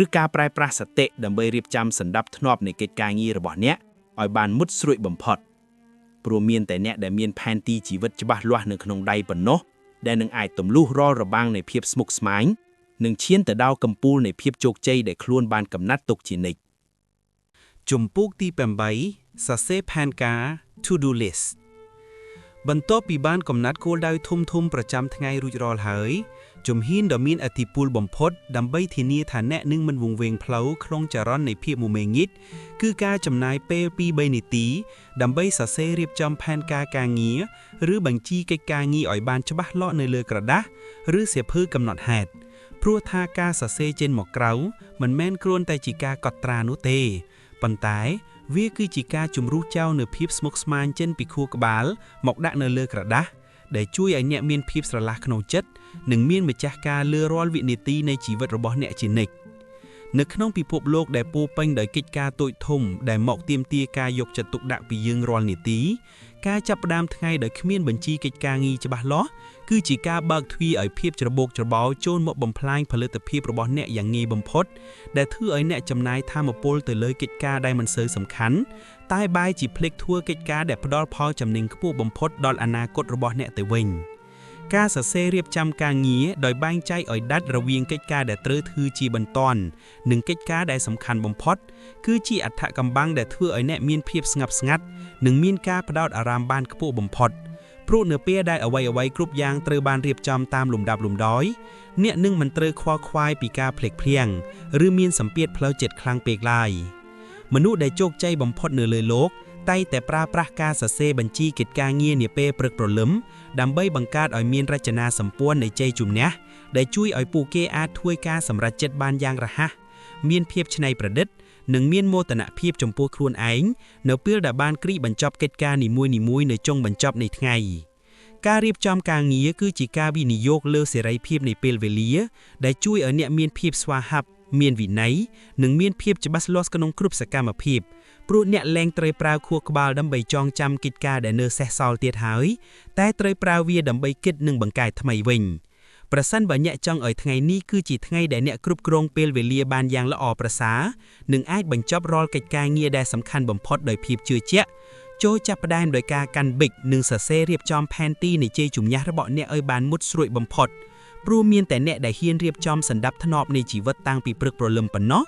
ឬការប្រើប្រាស់សតិដើម្បីរៀបចំសណ្ដាប់ធ្នាប់នៃកិច្ចការងាររបស់អ្នកឲ្យបានមុតស្រួចបំផុតព្រោះមានតែអ្នកដែលមានផែនទីជីវិតច្បាស់លាស់នៅក្នុងដៃប៉ុណ្ណោះ ដែលនឹងអាចទម្លុះរាល់របាំងនៃភាពស្មុគស្មាញនិងឈានទៅដល់កំពូលនៃភាពជោគជ័យដែលខ្លួនបានកំណត់ទុកជានិច្ច ជំពូកទី 8 សរសេរផែនការ To-do list បន្ទាប់ពីបានកំណត់គោលដៅធំៗប្រចាំថ្ងៃរួចរាល់ហើយជំហានដ៏មានឥទ្ធិពលបំផុតដើម្បីធានាថាអ្នកនឹងមិនវង្វេងផ្លូវក្នុងចរន្តនៃភាពមមាញឹកគឺការចំណាយពេល 2-3 នាទីដើម្បីសរសេររៀបចំផែនការការងារឬបញ្ជីកិច្ចការងារឲ្យបានច្បាស់លាស់នៅលើក្រដាសឬសៀវភៅកំណត់ហេតុព្រោះថាការសរសេរចេញមកក្រៅមិនមែនគ្រាន់តែជាការកត់ត្រានោះទេប៉ុន្តែវាគឺជាការជំរុះចោលនូវភាពស្មុគស្មាញចេញពីខួរក្បាលមកដាក់នៅលើក្រដាសដែលជួយឲ្យអ្នកមានភាពស្រឡះក្នុងចិត្តនិងមានម្ចាស់ការលើរាល់វិនាទីនៃជីវិតរបស់អ្នកជានិច្ចនៅក្នុងពិភពលោកដែលពោរពេញដោយកិច្ចការតូចធំដែលមកទាមទារការយកចិត្តទុកដាក់ពីយើងរាល់នាទីការចាប់ផ្ដើមថ្ងៃដោយគ្មានបញ្ជីកិច្ចការងារច្បាស់លាស់គឺជាការបើកទ្វារឲ្យភាពច្របូកច្របល់ចូលមកបំផ្លាញផលិតភាពរបស់អ្នកយ៉ាងងាយបំផុតដែលធ្វើឲ្យអ្នកចំណាយថាមពលទៅលើកិច្ចការដែលមិនសូវសំខាន់តែបែរជាភ្លេចធ្វើកិច្ចការដែលផ្ដល់ផលចំណេញខ្ពស់បំផុតដល់អនាគតរបស់អ្នកទៅវិញការសរសេររៀបចំការងារដោយបែងចែកឲ្យដាច់រវាងកិច្ចការដែលត្រូវធ្វើជាបន្ទាន់និងកិច្ចការដែលសំខាន់បំផុតគឺជាអត្ថកម្បាំងដែលធ្វើឲ្យអ្នកមានភាពស្ងប់ស្ងាត់និងមានការផ្ដោតអារម្មណ៍បានខ្ពស់បំផុតព្រោះនៅពេលដែលអ្វីៗគ្រប់យ៉ាងត្រូវបានរៀបចំតាមលំដាប់លំដោយអ្នកនឹងមិនត្រូវខ្វល់ខ្វាយពីការភ្លេចភ្លាំងឬមានសម្ពាធផ្លូវចិត្តខ្លាំងពេកឡើយមនុស្សដែលជោគជ័យបំផុតនៅលើលោកតែងតែប្រើប្រាស់ការសរសេរបញ្ជីកិច្ចការងារនាពេលព្រឹកព្រលឹមដើម្បីបង្កើតឲ្យមានរចនាសម្ព័ន្ធនៃជ័យជំនះដែលជួយឲ្យពួកគេអាចធ្វើការសម្រេចចិត្តបានយ៉ាងរហ័សមានភាពច្នៃប្រឌិតនិងមានមោទនភាពចំពោះខ្លួនឯងនៅពេលដែលបានគ្រីបញ្ចប់កិច្ចការនីមួយៗនៅចុងបញ្ចប់នៃថ្ងៃការរៀបចំការងារគឺជាការវិនិយោគលើសេរីភាពនៃពេលវេលាដែលជួយឲ្យអ្នកមានភាពស្វាហាប់មានវិន័យនិងមានភាពច្បាស់លាស់ក្នុងគ្រប់សកម្មភាពព្រោះអ្នកលែងត្រូវប្រើខួរក្បាលដើម្បីចងចាំកិច្ចការដែលនៅសេសសល់ទៀតហើយតែត្រូវប្រើវាដើម្បីគិតនិងបង្កើតថ្មីវិញប្រសិនបើអ្នកចង់ឲ្យថ្ងៃនេះគឺជាថ្ងៃដែលអ្នកគ្រប់គ្រងពេលវេលាបានយ៉ាងល្អប្រសើរនិងអាចបញ្ចប់រាល់កិច្ចការងារដែលសំខាន់បំផុតដោយភាពជឿជាក់ចូលចាប់ផ្ដើមដោយការកាន់ប៊ិចនិងសរសេររៀបចំផែនទីនៃជ័យជំនះរបស់អ្នកឲ្យបានមុតស្រួចបំផុតព្រោះមានតែអ្នកដែលហ៊ានរៀបចំសណ្ដាប់ធ្នាប់នៃជីវិតតាំងពីព្រឹកព្រលឹមប៉ុណ្ណោះ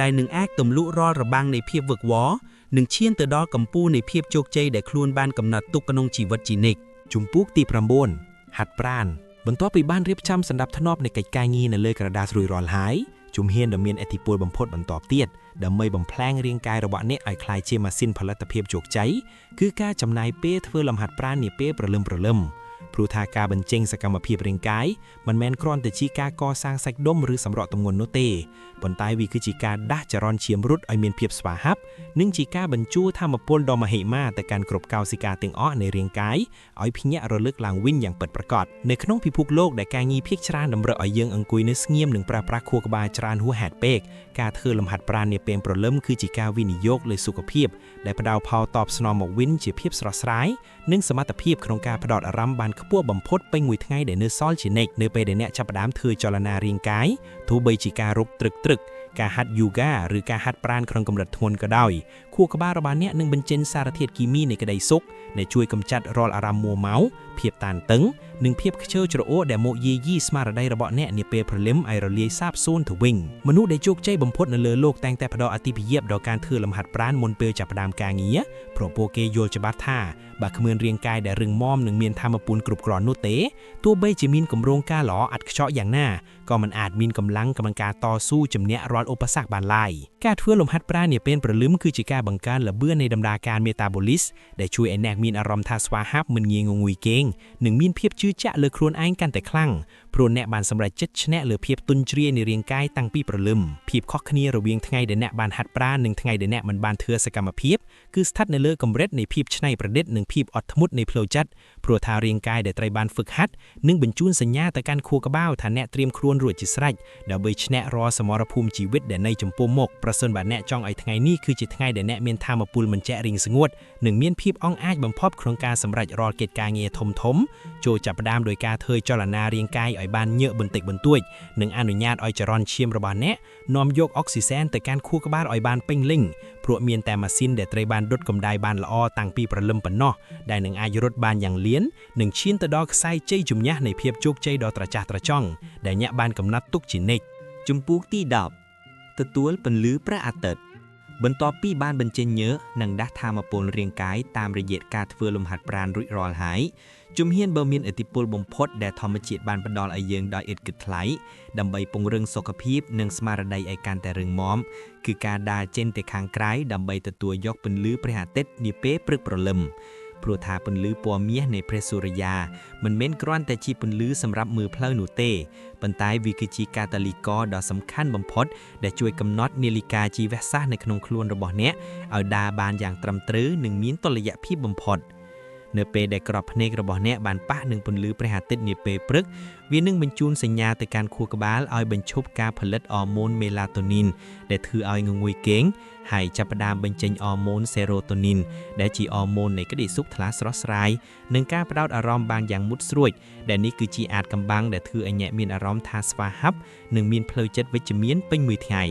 ដែលនឹងអាចទម្លុះរាល់របាំងនៃភាពវឹកវរនិងឈានទៅដល់កំពូលនៃភាពជោគជ័យដែលខ្លួនបានកំណត់ទុកក្នុងជីវិតជានិច្ចជំពូកទី 9 ហាត់ប្រាណបន្ទាប់ពីបានរៀបចំសណ្ដាប់ធ្នាប់នៃកិច្ចការងារនៅលើក្រដាសរួចរាល់ហើយជំហានដ៏មានឥទ្ធិពលបំផុតបន្តទៀតដើម្បីបំផ្លាញរាងកាយរបស់អ្នកឲ្យក្លាយជាម៉ាស៊ីនផលិតភាពជោគជ័យគឺការចំណាយពេលធ្វើលំហាត់ប្រាណនាពេលព្រលឹមព្រោះថាការបញ្ចេញសកម្មភាពរាងកាយមិនមែនគ្រាន់តែជាការកសាងសាច់ដុំឬសម្រកទម្ងន់នោះទេប៉ុន្តែវាគឺជាការដាស់ចរន្តឈាមរត់ឲ្យមានភាពស្វាហាប់និងជាការបញ្ជូរថាមពលដ៏មហិមាទៅកាន់គ្រប់កោសិកាទាំងអស់នៃរាងកាយឲ្យភ្ញាក់រលឹកឡើងវិញយ៉ាងពិតប្រាកដនៅក្នុងពិភពលោកដែលការងារភាគច្រើនតម្រូវឲ្យយើងអង្គុយនៅស្ងៀមនិងប្រើប្រាស់ខួរក្បាលច្រើនហួសហេតុពេកការធ្វើលំហាត់ប្រាណនាពេលព្រលឹមគឺជាការវិនិយោគលើសុខភាពដែលផ្ដល់ផលតបស្នងមកវិញជាភាពស្រស់ស្រាយនិងសមត្ថភាពក្នុងការផ្ដោតអារម្មណ៍បានខ្ពស់បំផុតពេញមួយថ្ងៃដែលនៅសល់ជានិច្ចនៅពេលដែលអ្នកចាប់ផ្ដើមធ្វើចលនារាងកាយទោះបីជាការរកត្រឹកការហាត់យូហ្គាឬការហាត់ប្រាណក្នុងកម្រិតធ្ងន់ក៏ដោយខួរក្បាលរបស់អ្នកនឹងបញ្ចេញសារធាតុគីមីនៃក្តីសុខដែលជួយកម្ចាត់រាល់អារម្មណ៍មួម៉ៅភាពតានតឹងនិងភាពខ្ជិលច្រអូសដែលមកយាយីស្មារតីរបស់អ្នកនាពេលព្រលឹមឲ្យរលាយសាបសូន្យទៅវិញមនុស្សដែលជោគជ័យបំផុតនៅលើលោកតែងតែផ្ដល់អាទិភាពដល់ការធ្វើលំហាត់ប្រាណមុនពេលចាប់ផ្ដើមការងារព្រោះពួកគេយល់ច្បាស់ថាបើគ្មានរាងកាយដែលរឹងមាំនិងមានថាមពលគ្រប់គ្រាន់នោះទេទោះបីជាមានគម្រោងការល្អឥតខ្ចក់យ៉ាងណាក៏មិនអាចមានកម្លាំងក្នុងការតស៊ូជំនះរាល់ឧបសគ្គបានឡើយការធ្វើលំហាត់ប្រាណនាពេលព្រលឹមគឺជាការបង្កើនល្បឿននៃដំណើរការមេតាបូលីសដែលជួយឲ្យអ្នកមានអារម្មណ៍ថាស្វាហាប់មិនងាយងងុយគេងនិងមានភាពជឿជាក់លើខ្លួនឯងកាន់តែខ្លាំងព្រោះអ្នកបានសម្រេចចិត្តឈ្នះលើភាពទន់ជ្រាយនៃរាងកាយតាំងពីព្រលឹមភាពខុសគ្នារវាងថ្ងៃដែលអ្នកបានហាត់ប្រាណនិងថ្ងៃដែលអ្នកមិនបានធ្វើសកម្មភាពគឺស្ថិតនៅលើកម្រិតនៃភាពច្នៃប្រឌិតនិងភាពអត់ធ្មត់នៃផ្លូវចិត្តព្រោះថារាងកាយដែលត្រូវបានហ្វឹកហាត់នឹងបញ្ជូនសញ្ញាទៅកាន់ខួរក្បាលថាអ្នកត្រៀមខ្លួនរួចជាស្រេចដើម្បីឈ្នះរាល់សមរភូមិជីវិតដែលនៅចំពោះមុខប្រសិនបើអ្នកចង់ឲ្យថ្ងៃនេះគឺជាថ្ងៃដែលអ្នកមានថាមពលមិនចាក់រីងស្ងួតនិងមានភាពអង់អាចបំផុតក្នុងការសម្រេចរាល់កិច្ចការងារធំចូលចាប់ផ្ដើមដោយការធ្វើចលនារាងកាយឲ្យ ឲ្យបានញើកបន្តិចបន្តួចនិងអនុញ្ញាតឲ្យចរន្តឈាមរបស់អ្នកនាំយកអុកស៊ីសែនទៅកាន់ខួរក្បាលឲ្យបានពេញលេញព្រោះមានតែម៉ាស៊ីនដែលត្រូវបានដុតកម្ដៅបានល្អតាំងពីព្រលឹមប៉ុណ្ណោះដែលនឹងអាចរត់បានយ៉ាងលឿននិងឈានទៅដល់ខ្សែជ័យជំនះនៃភាពជោគជ័យដ៏ត្រចះត្រចង់ដែលអ្នកបានកំណត់ទុកជានិច្ច ជំពូកទី10ទទួលពន្លឺព្រះអាទិត្យបន្ទាប់ពីបានបញ្ចេញញើសនិងដាស់ថាមពលរាងកាយតាមរយៈការធ្វើលំហាត់ប្រាណរួចរាល់ហើយជំហានបើមានឥទ្ធិពលបំផុតដែលធម្មជាតិបានផ្ដល់ឲ្យយើងដោយឥតគិតថ្លៃដើម្បីពង្រឹងសុខភាពនិងស្មារតីឲ្យកាន់តែរឹងមាំគឺការដើរចេញទៅខាងក្រៅដើម្បីទទួលយកពន្លឺព្រះអាទិត្យនាពេលព្រឹកព្រលឹមព្រោះថាពន្លឺពណ៌មាសនៃព្រះសូរិយាមិនមែនគ្រាន់តែជាពន្លឺសម្រាប់មើលផ្លូវនោះទេប៉ុន្តែវាគឺជាកាតាលីករដ៏សំខាន់បំផុតដែលជួយកំណត់នាឡិកាជីវសាស្ត្រនៅក្នុងខ្លួនរបស់អ្នកឲ្យដើរបានយ៉ាងត្រឹមត្រូវនិងមានតុល្យភាពបំផុតនៅពេលដែលក្របភ្នែករបស់អ្នកបានប៉ះនឹងពន្លឺព្រះអាទិត្យនាពេលព្រឹកវានឹងបញ្ជូនសញ្ញាទៅកាន់ខួរក្បាលឲ្យបញ្ឈប់ការផលិតអរម៉ូនមេឡាតូនីនដែលធ្វើឲ្យងងុយគេងហើយចាប់ផ្ដើមបញ្ចេញអរម៉ូនសេរ៉ូតូនីនដែលជាអរម៉ូននៃក្តីសុខថ្លាស្រស់ស្រាយនិងការផ្ដោតអារម្មណ៍បានយ៉ាងមុតស្រួចដែលនេះគឺជាអាចកម្បាំងដែលធ្វើឲ្យអ្នកមានអារម្មណ៍ថាស្វាហាប់និងមានផ្លូវចិត្តវិជ្ជមានពេញមួយថ្ងៃ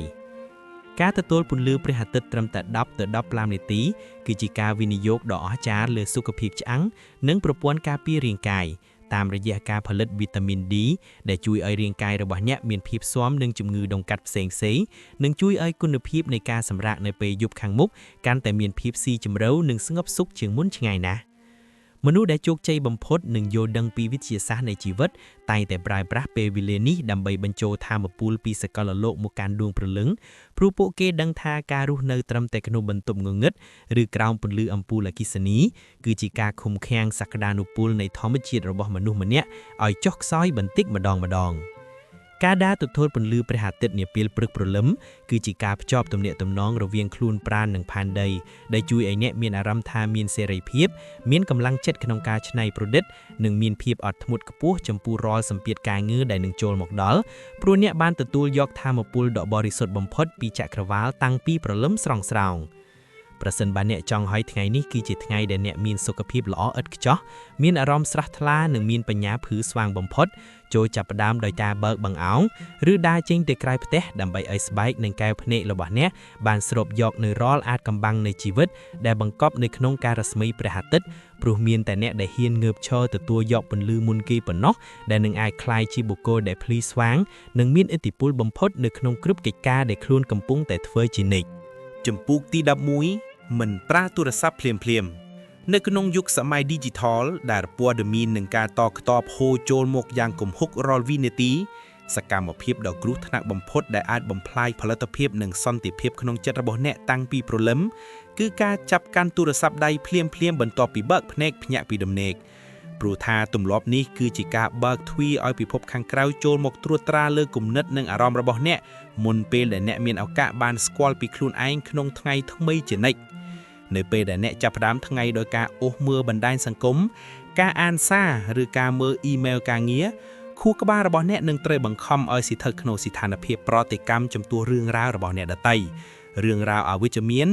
ការទទួលពន្លឺព្រះអាទិត្យត្រឹមតែ10ទៅ15នាទីគឺជាការវិនិយោគដ៏អស្ចារ្យលើសុខភាពឆ្អឹងនិងប្រព័ន្ធការពាររាងកាយតាមរយៈការផលិតវីតាមីន D ដែលជួយឲ្យរាងកាយរបស់អ្នកមានភាពស៊ាំនឹងជំងឺដង្កាត់ផ្សេងៗនិងជួយឲ្យគុណភាពនៃការសម្រាកនៅពេលយប់ខាងមុខកាន់តែមានភាពស៊ីជម្រៅនិងស្ងប់សុខជាងមុនឆ្ងាយណាស់មនុស្សដែលជោគជ័យបំផុតនិងយល់ដឹងពីវិទ្យាសាស្ត្រនៃជីវិតតែងតែប្រើប្រាស់ពេលវេលានេះដើម្បីបញ្ចូលថាមពលពីសកលលោកមកកាន់ដួងព្រលឹងព្រោះពួកគេដឹងថាការរស់នៅត្រឹមតែក្នុងបន្ទប់ងងឹតឬក្រោមពន្លឺអំពូលអគ្គិសនីគឺជាការឃុំឃាំងសក្តានុពលនៃធម្មជាតិរបស់មនុស្សម្នាក់ឲ្យចុះខ្សោយបន្តិចម្ដងការដើរទទួលពន្លឺព្រះអាទិត្យនាពេលព្រឹកព្រលឹមគឺជាការភ្ជាប់ទំនាក់ទំនងរវាងខ្លួនប្រាណនិងផែនដីដែលជួយឲ្យអ្នកមានអារម្មណ៍ថាមានសេរីភាពមានកម្លាំងចិត្តក្នុងការច្នៃប្រឌិតនិងមានភាពអត់ធ្មត់ខ្ពស់ចំពោះរាល់សម្ពាធការងារដែលនឹងចូលមកដល់ព្រោះអ្នកបានទទួលយកថាមពលដ៏បរិសុទ្ធបំផុតពីចក្រវាឡតាំងពីព្រលឹមស្រស់ស្រាយប្រសិនបើអ្នកចង់ឲ្យថ្ងៃនេះគឺជាថ្ងៃដែលអ្នកមានសុខភាពល្អឥតខ្ចោះមានអារម្មណ៍ស្រស់ថ្លានិងមានបញ្ញាភឺស្វាងបំផុតចូលចាប់ផ្ដើមដោយការបើកបង្អោងឬដើរចេញទៅក្រៅផ្ទះដើម្បីឲ្យស្បែកនិងកែវភ្នែករបស់អ្នកបានស្រូបយកនូវរាល់អាចកម្បាំងនៃជីវិតដែលបង្កប់នៅក្នុងការរស្មីព្រះអាទិត្យព្រោះមានតែអ្នកដែលហ៊ានងើបឈរទទួលយកពន្លឺមុនគេប៉ុណ្ណោះដែលនឹងអាចក្លាយជាបុគ្គលដែលភ្លឺស្វាងនិងមានឥទ្ធិពលបំផុតនៅក្នុងគ្រប់កិច្ចការដែលខ្លួនកំពុងតែធ្វើជានិច្ចជំពូកទី11មិនប្រើទូរស័ព្ទភ្លាមៗនៅក្នុងយុគសម័យ Digital ដែលព័ត៌មាននិងការតខ្ទប់ហូរចូលមកយ៉ាងគំហុករាល់វិនាទីសកម្មភាពដ៏គ្រោះថ្នាក់បំផុតដែលអាចបំផ្លាញផលិតភាពនិងសន្តិភាពក្នុងចិត្តរបស់អ្នកតាំងពីព្រលឹមគឺការចាប់កាន់ទូរស័ព្ទដៃភ្លាមៗបន្ទាប់ពីបើកភ្នែកភ្ញាក់ពីដំណេកព្រោះថាទម្លាប់នេះគឺជាការបើកទ្វារឲ្យពិភពខាងក្រៅចូលមកត្រួតត្រាលើគំនិតនិងអារម្មណ៍របស់អ្នកមុនពេលដែលអ្នកមានឱកាសបានស្គាល់ពីខ្លួនឯងក្នុងថ្ងៃថ្មីជានិច្ចនៅពេលដែលអ្នកចាប់ផ្ដើមថ្ងៃដោយការអូសមើលបណ្ដាញសង្គមការអានសារឬការមើលអ៊ីមែលការងារខួរក្បាលរបស់អ្នកនឹងត្រូវបង្ខំឲ្យស្ថិតក្នុងស្ថានភាពប្រតិកម្មចំពោះរឿងរ៉ាវរបស់អ្នកដទៃរឿងរ៉ាវអវិជ្ជមាន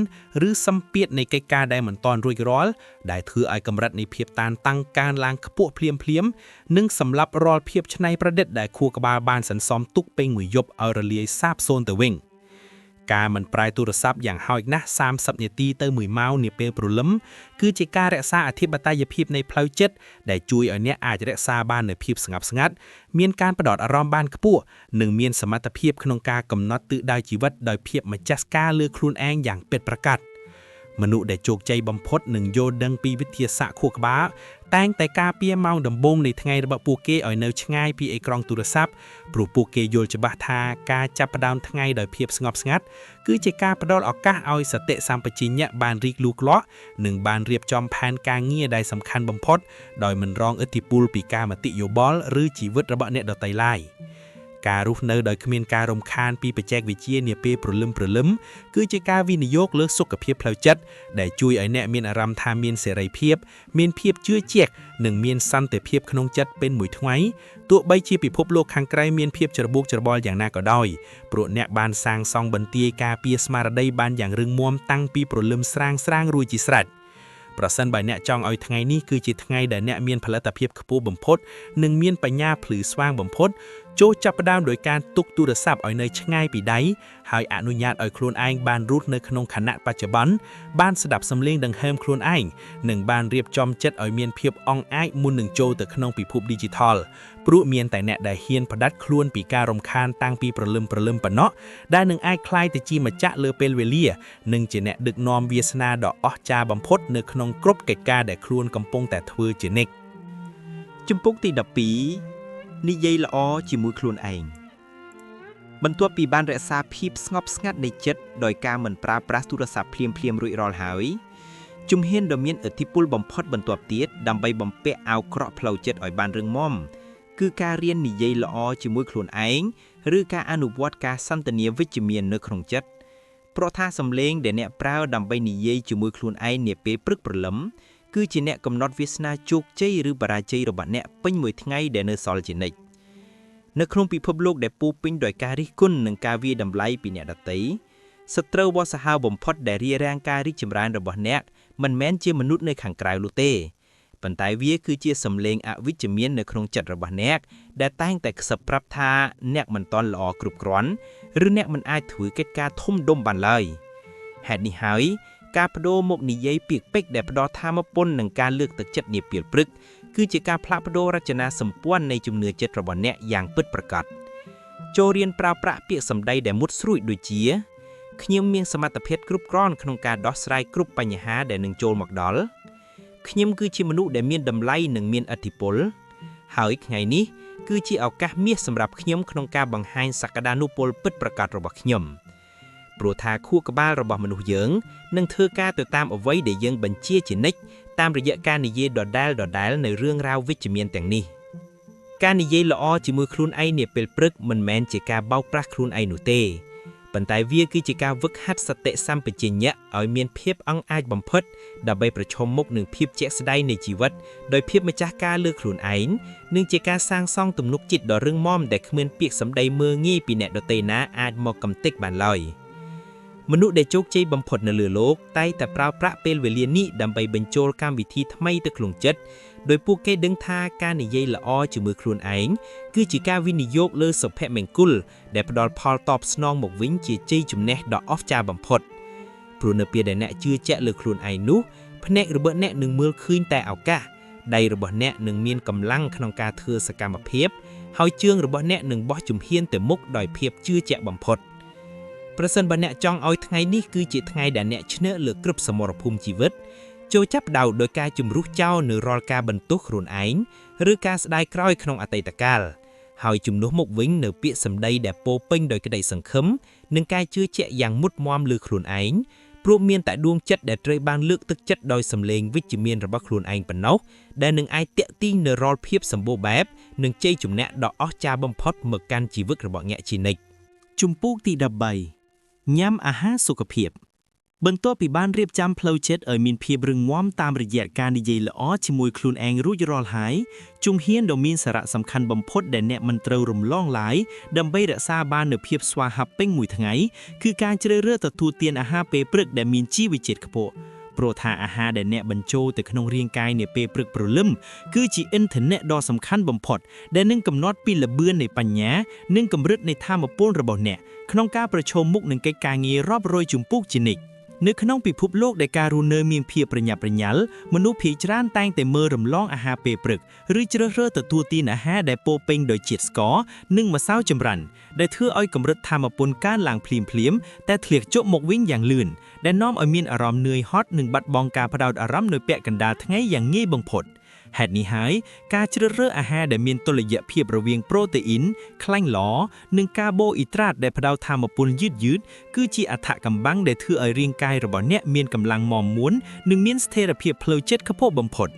ឬសម្ពាធនៃកិច្ចការដែលមិនទាន់រួចរាល់ដែលធ្វើឲ្យកម្រិតនៃភាពតានតឹងកើនឡើងខ្ពស់ភ្លាមនិងសម្លាប់រាល់ភាពច្នៃប្រឌិតដែលខួរក្បាលបានសន្សំទុកពេញមួយយប់ឲ្យរលាយសាបសូន្យទៅវិញការមិនប្រើទូរស័ព្ទយ៉ាងហោចណាស់30នាទីទៅ1ម៉ោងនាពេលព្រលឹមគឺជាការរក្សាអធិបតេយ្យភាពនៃផ្លូវចិត្តដែលជួយឲ្យអ្នកអាចរក្សាបាននូវភាពស្ងប់ស្ងាត់មានការផ្ដោតអារម្មណ៍បានខ្ពស់និងមានសមត្ថភាពក្នុងការកំណត់ទិសដៅជីវិតដោយភាពម្ចាស់ការលើខ្លួនឯងយ៉ាងពិតប្រាកដមនុស្សដែលជោគជ័យបំផុតនិងយល់ដឹងពីវិទ្យាសាស្ត្រខួរក្បាលតែងតែការពារម៉ោងដំបូងនៃថ្ងៃរបស់ពួកគេឲ្យនៅឆ្ងាយពីអេក្រង់ទូរស័ព្ទព្រោះពួកគេយល់ច្បាស់ថាការចាប់ផ្ដើមថ្ងៃដោយភាពស្ងប់ស្ងាត់គឺជាការផ្ដល់ឱកាសឲ្យសតិសម្បជញ្ញៈបានរីកលូតលាស់និងបានរៀបចំផែនការងារដែលសំខាន់បំផុតដោយមិនរងឥទ្ធិពលពីការមតិយោបល់ឬជីវិតរបស់អ្នកដទៃឡើយការរស់នៅដោយគ្មានការរំខានពីបច្ចេកវិទ្យានាពេលព្រលឹមគឺជាការវិនិយោគលើសុខភាពផ្លូវចិត្តដែលជួយឲ្យអ្នកមានអារម្មណ៍ថាមានសេរីភាពមានភាពជឿជាក់និងមានសន្តិភាពក្នុងចិត្តពេញមួយថ្ងៃទោះបីជាពិភពលោកខាងក្រៅមានភាពច្របូកច្របល់យ៉ាងណាក៏ដោយព្រោះអ្នកបានសាងសង់បន្ទាយការពារស្មារតីបានយ៉ាងរឹងមាំតាំងពីព្រលឹមស្រាងរួចជាស្រេច ប្រសិនបើអ្នកចង់ឲ្យថ្ងៃនេះគឺជាថ្ងៃដែលអ្នកមានផលិតភាពខ្ពស់បំផុតនិងមានបញ្ញាភ្លឺស្វាងបំផុតចូលចាប់ផ្ដើមដោយការទុកទូរស័ព្ទឲ្យនៅឆ្ងាយពីដៃហើយអនុញ្ញាតឲ្យខ្លួនឯងបានរស់នៅក្នុងខណៈបច្ចុប្បន្នបានស្ដាប់សំឡេងដង្ហើមខ្លួនឯងនិងបានរៀបចំចិត្តឲ្យមានភាពអង់អាចមុននឹងចូលទៅក្នុងពិភព Digital ព្រោះមានតែអ្នកដែលហ៊ានផ្ដាច់ខ្លួនពីការរំខានតាំងពីព្រលឹមប៉ុណ្ណោះដែលនឹងអាចក្លាយទៅជាម្ចាស់លើពេលវេលានិងជាអ្នកដឹកនាំវាសនាដ៏អស្ចារ្យបំផុតនៅក្នុងគ្រប់កិច្ចការដែលខ្លួនកំពុងតែធ្វើជានិច្ចជំពូកទី12និយាយល្អជាមួយខ្លួនឯងបន្ទាប់ពីបានរក្សាភាពស្ងប់ស្ងាត់នៃចិត្តដោយការមិនប្រើប្រាស់ទូរស័ព្ទភ្លាមរួចរាល់ហើយជំហានដ៏មានឥទ្ធិពលបំផុតបន្ទាប់ទៀតដើម្បីបំពាក់អាវក្រក់ផ្លូវចិត្តឲ្យបានរឹងមាំគឺការរៀននិយាយល្អជាមួយខ្លួនឯងឬការអនុវត្តការសន្ទនាវិជ្ជមាននៅក្នុងចិត្តព្រោះថាសំឡេងដែលអ្នកប្រើដើម្បីនិយាយជាមួយខ្លួនឯងនាពេលព្រឹកព្រលឹមគឺជាអ្នកកំណត់វាសនាជោគជ័យឬបរាជ័យរបស់អ្នកពេញមួយថ្ងៃដែលនៅសល់ជានិច្ចនៅក្នុងពិភពលោកដែលពោពេញដោយការរិះគន់និងការវាយតម្លៃពីអ្នកដទៃសត្រូវវសាហាវបំផុតដែលរារាំងការរីកចម្រើនរបស់អ្នកមិនមែនជាមនុស្សនៅខាងក្រៅនោះទេប៉ុន្តែវាគឺជាសំឡេងអវិជ្ជមាននៅក្នុងចិត្តរបស់អ្នកដែលតែងតែខ្សឹបប្រាប់ថាអ្នកមិនទាន់ល្អគ្រប់គ្រាន់ឬអ្នកមិនអាចធ្វើកិច្ចការធំដុំបានឡើយហេតុនេះហើយការបដូរមកនិយាយពាក្យពេចន៍ដែលផ្ដោតថាមពលនិងការលើកទឹកចិត្តនាពេលព្រឹកគឺជាការផ្លាស់ប្ដូររចនាសម្ព័ន្ធនៃជំនឿចិត្តរបស់អ្នកយ៉ាងពិតប្រាកដចូលរៀនប្រើប្រាស់ពាក្យសម្ដីដែលមុតស្រួចដូចជាខ្ញុំមានសមត្ថភាពគ្រប់គ្រាន់ក្នុងការដោះស្រាយគ្រប់បញ្ហាដែលនឹងចូលមកដល់ខ្ញុំគឺជាមនុស្សដែលមានតម្លៃនិងមានឥទ្ធិពលហើយថ្ងៃនេះគឺជាឱកាសមាសសម្រាប់ខ្ញុំក្នុងការបង្ហាញសក្តានុពលពិតប្រាកដរបស់ខ្ញុំព្រោះថាខួរក្បាលរបស់មនុស្សយើងនឹងធ្វើការទៅតាមអ្វីដែលយើងបញ្ជាជានិច្ចតាមរយៈការនិយាយដដែលនៅរឿងរ៉ាវវិជ្ជមានទាំងនេះការនិយាយល្អជាមួយខ្លួនឯងនាពេលព្រឹកមិនមែនជាការបោកប្រាស់ខ្លួនឯងនោះទេប៉ុន្តែវាគឺជាការវឹកហាត់សតិសម្បជញ្ញៈឲ្យមានភាពអង់អាចបំផុតដើម្បីប្រឈមមុខនឹងភាពជាក់ស្ដែងនៃជីវិតដោយភាពម្ចាស់ការលើខ្លួនឯងនិងជាការសាងសង់ទំនុកចិត្តដ៏រឹងមាំដែលគ្មានពាក្យសម្ដីមើលងាយពីអ្នកដទៃណាអាចមកកំទេចបានឡើយមនុស្សដែលជោគជ័យបំផុតនៅលើលោកតែងតែប្រើប្រាស់ពេលវេលានេះដើម្បីបញ្ចូលកម្មវិធីថ្មីទៅក្នុងចិត្តដោយពួកគេដឹងថាការនិយាយល្អជាមួយខ្លួនឯងគឺជាការវិនិយោគលើសុភមង្គលដែលផ្ដល់ផលតបស្នងមកវិញជាជ័យជំនះដ៏អស្ចារ្យបំផុតព្រោះនៅពេលដែលអ្នកជឿជាក់លើខ្លួនឯងនោះភ្នែករបស់អ្នកនឹងមើលឃើញតែឱកាសដៃរបស់អ្នកនឹងមានកម្លាំងក្នុងការធ្វើសកម្មភាពហើយជើងរបស់អ្នកនឹងបោះជំហានទៅមុខដោយភាពជឿជាក់បំផុតប្រសិនបើអ្នកចង់ឲ្យថ្ងៃនេះគឺជាថ្ងៃដែលអ្នកឈ្នះលើគ្រប់សមរភូមិជីវិតចូលចាប់ផ្ដើមដោយការជំរុះចោលនៅរាល់ការបន្ទោសខ្លួនឯងឬការស្ដាយក្រោយក្នុងអតីតកាលហើយជំនួសមកវិញនៅពាក្យសម្ដីដែលពោពេញដោយក្តីសង្ឃឹមនិងការជឿជាក់យ៉ាងមុតមាំលើខ្លួនឯងព្រោះមានតែដួងចិត្តដែលត្រូវបានលើកទឹកចិត្តដោយសម្លេងវិជ្ជមានរបស់ខ្លួនឯងប៉ុណ្ណោះដែលនឹងអាចទាក់ទាញនៅរាល់ភាពសម្បូរបែបនិងជ័យជំនះដ៏អស្ចារ្យបំផុតមកកាន់ជីវិតរបស់អ្នកជានិច្ចជំពូកទី13ញ៉ាំអាហារសុខភាពបន្ទាប់ពីបានរៀបចំផ្លូវចិត្តឲ្យមានភាពរឹងមាំតាមរយៈការនិយាយល្អជាមួយខ្លួនឯងរួចរាល់ហើយជំហានដ៏មានសារៈសំខាន់បំផុតដែលអ្នកមិនត្រូវរំលងឡើយដើម្បីរក្សាបាននូវភាពស្វាហាប់ពេញមួយថ្ងៃគឺការជ្រើសរើសទទួលទានអាហារពេលព្រឹកដែលមានជីវជាតិខ្ពស់ព្រោះថាអាហារដែលអ្នកបញ្ចូលទៅក្នុងរាងកាយនាពេលព្រឹកព្រលឹមគឺជាឥន្ធនៈដ៏សំខាន់បំផុតដែលនឹងកំណត់ពីល្បឿននៃបញ្ញានិងកម្រិតនៃថាមពលរបស់អ្នកក្នុងការប្រឈមមុខនឹងកិច្ចការងាររាប់រយជំពូកជានិច្ចនៅក្នុងពិភពលោកដែលការរស់នៅមានភាពប្រញាប់ប្រញាល់មនុស្សភាគច្រើនតែងតែមើលរំលងអាហារពេលព្រឹកឬជ្រើសរើសទទួលទានអាហារដែលពោពេញដោយជាតិស្ករនិងម្សៅចម្រាញ់ដែលធ្វើឲ្យកម្រិតថាមពលកើនឡើងភ្លាមតែធ្លាក់ចុះមកវិញយ៉ាងលឿនដែលនាំឲ្យមានអារម្មណ៍នឿយហត់និងបាត់បង់ការផ្ដោតអារម្មណ៍នៅពាក់កណ្ដាលថ្ងៃយ៉ាងងាយបំផុតហេតុនេះហើយការជ្រើសរើសអាហារដែលមានតុល្យភាពរវាងប្រូតេអ៊ីនខ្លាញ់ល្អនិងកាបូអ៊ីដ្រាតដែលផ្ដល់ថាមពលយឺតគឺជាអត្ថកម្បាំងដែលធ្វើឲ្យរាងកាយរបស់អ្នកមានកម្លាំងមាំមួននិងមានស្ថិរភាពផ្លូវចិត្តខ្ពស់បំផុត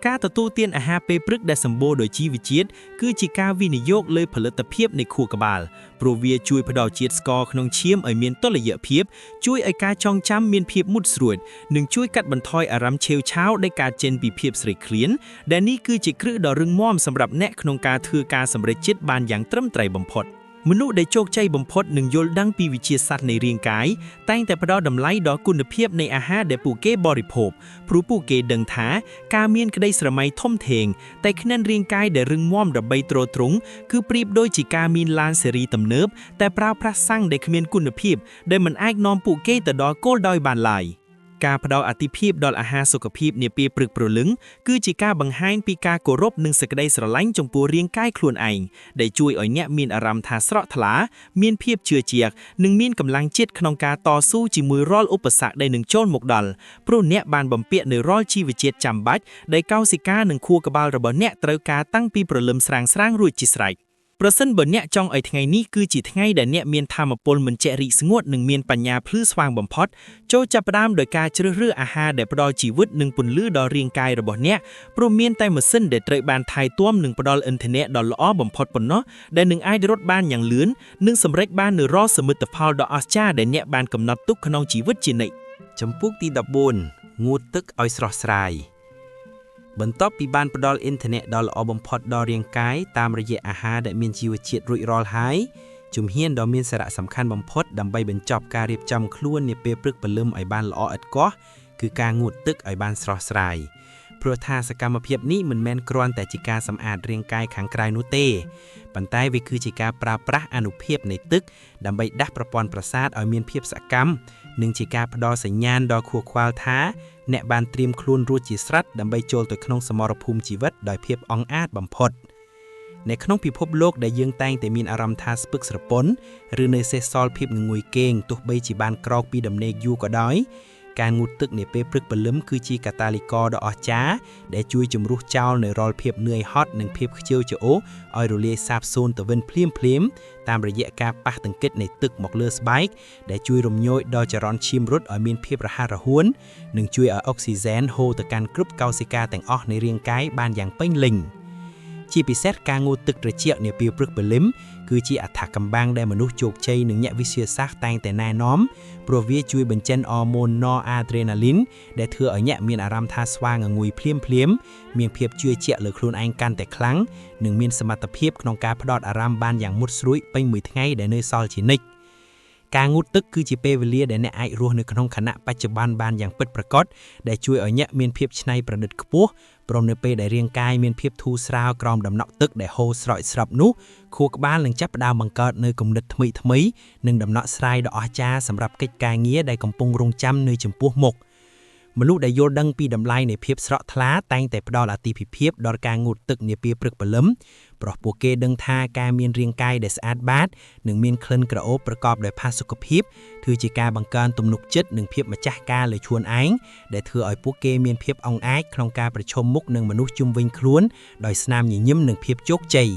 ការទទួលទានអាហារពេលព្រឹកដែលសម្បូរដោយជីវជាតិគឺជាការវិនិយោគលើផលិតភាពនៃខួរក្បាលព្រោះវាជួយផ្ដល់ជាតិស្ករក្នុងឈាមឲ្យមានតុល្យភាពជួយឲ្យការចងចាំមានភាពមុតស្រួចនិងជួយកាត់បន្ថយអារម្មណ៍ឆេវឆាវដែលកើតចេញពីភាពស្រេកឃ្លានដែលនេះគឺជាគ្រឹះដ៏រឹងមាំសម្រាប់អ្នកក្នុងការធ្វើការសម្រេចចិត្តបានយ៉ាងត្រឹមត្រូវបំផុត មនុស្សដែលជោគជ័យបំផុតនឹងយល់ដឹងពីវិទ្យាសាស្ត្រនៃរាងកាយតែងតែផ្ដល់តម្លៃដល់គុណភាពនៃអាហារដែលពួកគេបរិភោគព្រោះពួកគេដឹងថាការមានក្តីស្រមៃធំធេងតែគ្មានរាងកាយដែលរឹងមាំដើម្បីទ្រទ្រង់គឺប្រៀបដូចជាការមានឡានស៊េរីទំនើបតែប្រើប្រាស់សាំងដែលគ្មានគុណភាពដែលមិនអាចនាំពួកគេទៅដល់គោលដៅបានឡើយការផ្ដល់អាទិភាពដល់អាហារសុខភាពនាពេលព្រឹកព្រលឹមគឺជាការបង្ហាញពីការគោរពនិងសេចក្តីស្រឡាញ់ចំពោះរាងកាយខ្លួនឯងដែលជួយឲ្យអ្នកមានអារម្មណ៍ថាស្រស់ថ្លាមានភាពជឿជាក់និងមានកម្លាំងចិត្តក្នុងការតស៊ូជាមួយរាល់ឧបសគ្គដែលនឹងចូលមកដល់ព្រោះអ្នកបានបំពាក់នូវរាល់ជីវជាតិចាំបាច់ដែលកោសិកានិងខួរក្បាលរបស់អ្នកត្រូវការតាំងពីព្រលឹមស្រាងៗរួចជាស្រេចប្រសិនបើអ្នកចង់ឲ្យថ្ងៃនេះគឺជាថ្ងៃដែលអ្នកមានថាមពលមិនចេះរីកស្ងួតនិងមានបញ្ញាភ្លឺស្វាងបំផុតចូលចាប់ផ្ដើមដោយការជ្រើសរើសអាហារដែលផ្ដល់ជីវិតនិងពន្លឺដល់រាងកាយរបស់អ្នកព្រោះមានតែម៉ាស៊ីនដែលត្រូវបានថែទាំនិងផ្ដល់ឥន្ធនៈដ៏ល្អបំផុតប៉ុណ្ណោះដែលនឹងអាចរត់បានយ៉ាងលឿននិងសម្រេចបាននូវរាល់សមិទ្ធផលដ៏អស្ចារ្យដែលអ្នកបានកំណត់ទុកក្នុងជីវិតជានិច្ចចំពុកទី14ងូតទឹកឲ្យស្រស់ស្រាយបន្ទាប់ពីបានផ្ដល់អ៊ីនធឺណិតដ៏ល្អបំផុតដល់រាងកាយតាមរយៈអាហារដែលមានជីវជាតិរួចរាល់ហើយជំហានដ៏មានសារៈសំខាន់បំផុតដើម្បីបញ្ចប់ការរៀបចំខ្លួននាពេលព្រឹកព្រលឹមឲ្យបានល្អឥតខ្ចោះគឺការងូតទឹកឲ្យបានស្រស់ស្រាយព្រោះថាសកម្មភាពនេះមិនមែនគ្រាន់តែជាការសម្អាតរាងកាយខាងក្រៅនោះទេប៉ុន្តែវាគឺជាការប្រើប្រាស់អានុភាពនៃទឹកដើម្បីដាស់ប្រព័ន្ធប្រសាទឲ្យមានភាពសកម្មនិងជាការផ្ដល់សញ្ញាណដ៏ខួរខ្វាលថាអ្នកបានត្រៀមខ្លួនរួចជាស្រេចដើម្បីចូលទៅក្នុងសមរភូមិជីវិតដោយភាពអង់អាចបំផុតនៅក្នុងពិភពលោកដែលយើងតែងតែមានអារម្មណ៍ថាស្ពឹកស្រពន់ឬនៅសេសសល់ភាពងងុយគេងទោះបីជាបានក្រោកពីដំណេកយូរក៏ដោយការងូតទឹកនាពេលព្រឹកព្រលឹមគឺជាកាតាលីករដ៏អស្ចារ្យដែលជួយជំរុះចោលនៅរាល់ភាពនឿយហត់និងភាពខ្ជិលច្អូសឲ្យរលាយសាបសូន្យទៅវិញភ្លាមតាមរយៈការប៉ះទង្គិចនៃទឹកមកលើស្បែកដែលជួយរំញោចដល់ចរន្តឈាមរត់ឲ្យមានភាពរហ័សរហួននិងជួយឲ្យអុកស៊ីហ្សែនហូរទៅកាន់គ្រប់កោសិកាទាំងអស់នៃរាងកាយបានយ៉ាងពេញលេញជាពិសេសការងូតទឹកត្រជាក់នាពេលព្រឹកព្រលឹមគឺជាអត្ថកម្បាំងដែលមនុស្សជោគជ័យនិងអ្នកវិទ្យាសាស្ត្រតែងតែណែនាំព្រោះវាជួយបញ្ចេញអរម៉ូនណរអាដ្រេណាលីនដែលធ្វើឲ្យអ្នកមានអារម្មណ៍ថាស្វាងងុយភ្លាមមានភាពជឿជាក់លើខ្លួនឯងកាន់តែខ្លាំងនិងមានសមត្ថភាពក្នុងការផ្ដោតអារម្មណ៍បានយ៉ាងមុតស្រួចពេញមួយថ្ងៃដែលនៅសល់ជានិច្ចការងូតទឹកគឺជាពេលវេលាដែលអ្នកអាចរស់នៅក្នុងខណៈបច្ចុប្បន្នបានយ៉ាងពិតប្រាកដដែលជួយឲ្យអ្នកមានភាពច្នៃប្រឌិតខ្ពស់ព្រមនៅពេលដែលរាងកាយមានភាពធូរស្រាលក្រោមដំណក់ទឹកដែលហូរស្រោចស្រពនោះខួរក្បាលនឹងចាប់ផ្ដើមបង្កើតនូវគំនិតថ្មីនិងដំណក់ស្រាយដ៏អស្ចារ្យសម្រាប់កិច្ចការងារដែលកំពុងរង់ចាំនៅចំពោះមុខមនុស្សដែលយល់ដឹងពីតម្លៃនៃភាពស្រស់ថ្លាតែងតែផ្ដល់អាទិភាពដល់ការងូតទឹកនាពេលព្រឹកព្រលឹមព្រោះពួកគេដឹងថាការមានរាងកាយដែលស្អាតបាតនិងមានក្លិនក្រអូបប្រកបដោយផាសុកភាពគឺជាការបង្កើនទំនុកចិត្តនិងភាពម្ចាស់ការលើខ្លួនឯងដែលធ្វើឲ្យពួកគេមានភាពអង់អាចក្នុងការប្រឈមមុខនឹងមនុស្សជុំវិញខ្លួនដោយស្នាមញញឹមនិងភាពជោគជ័យ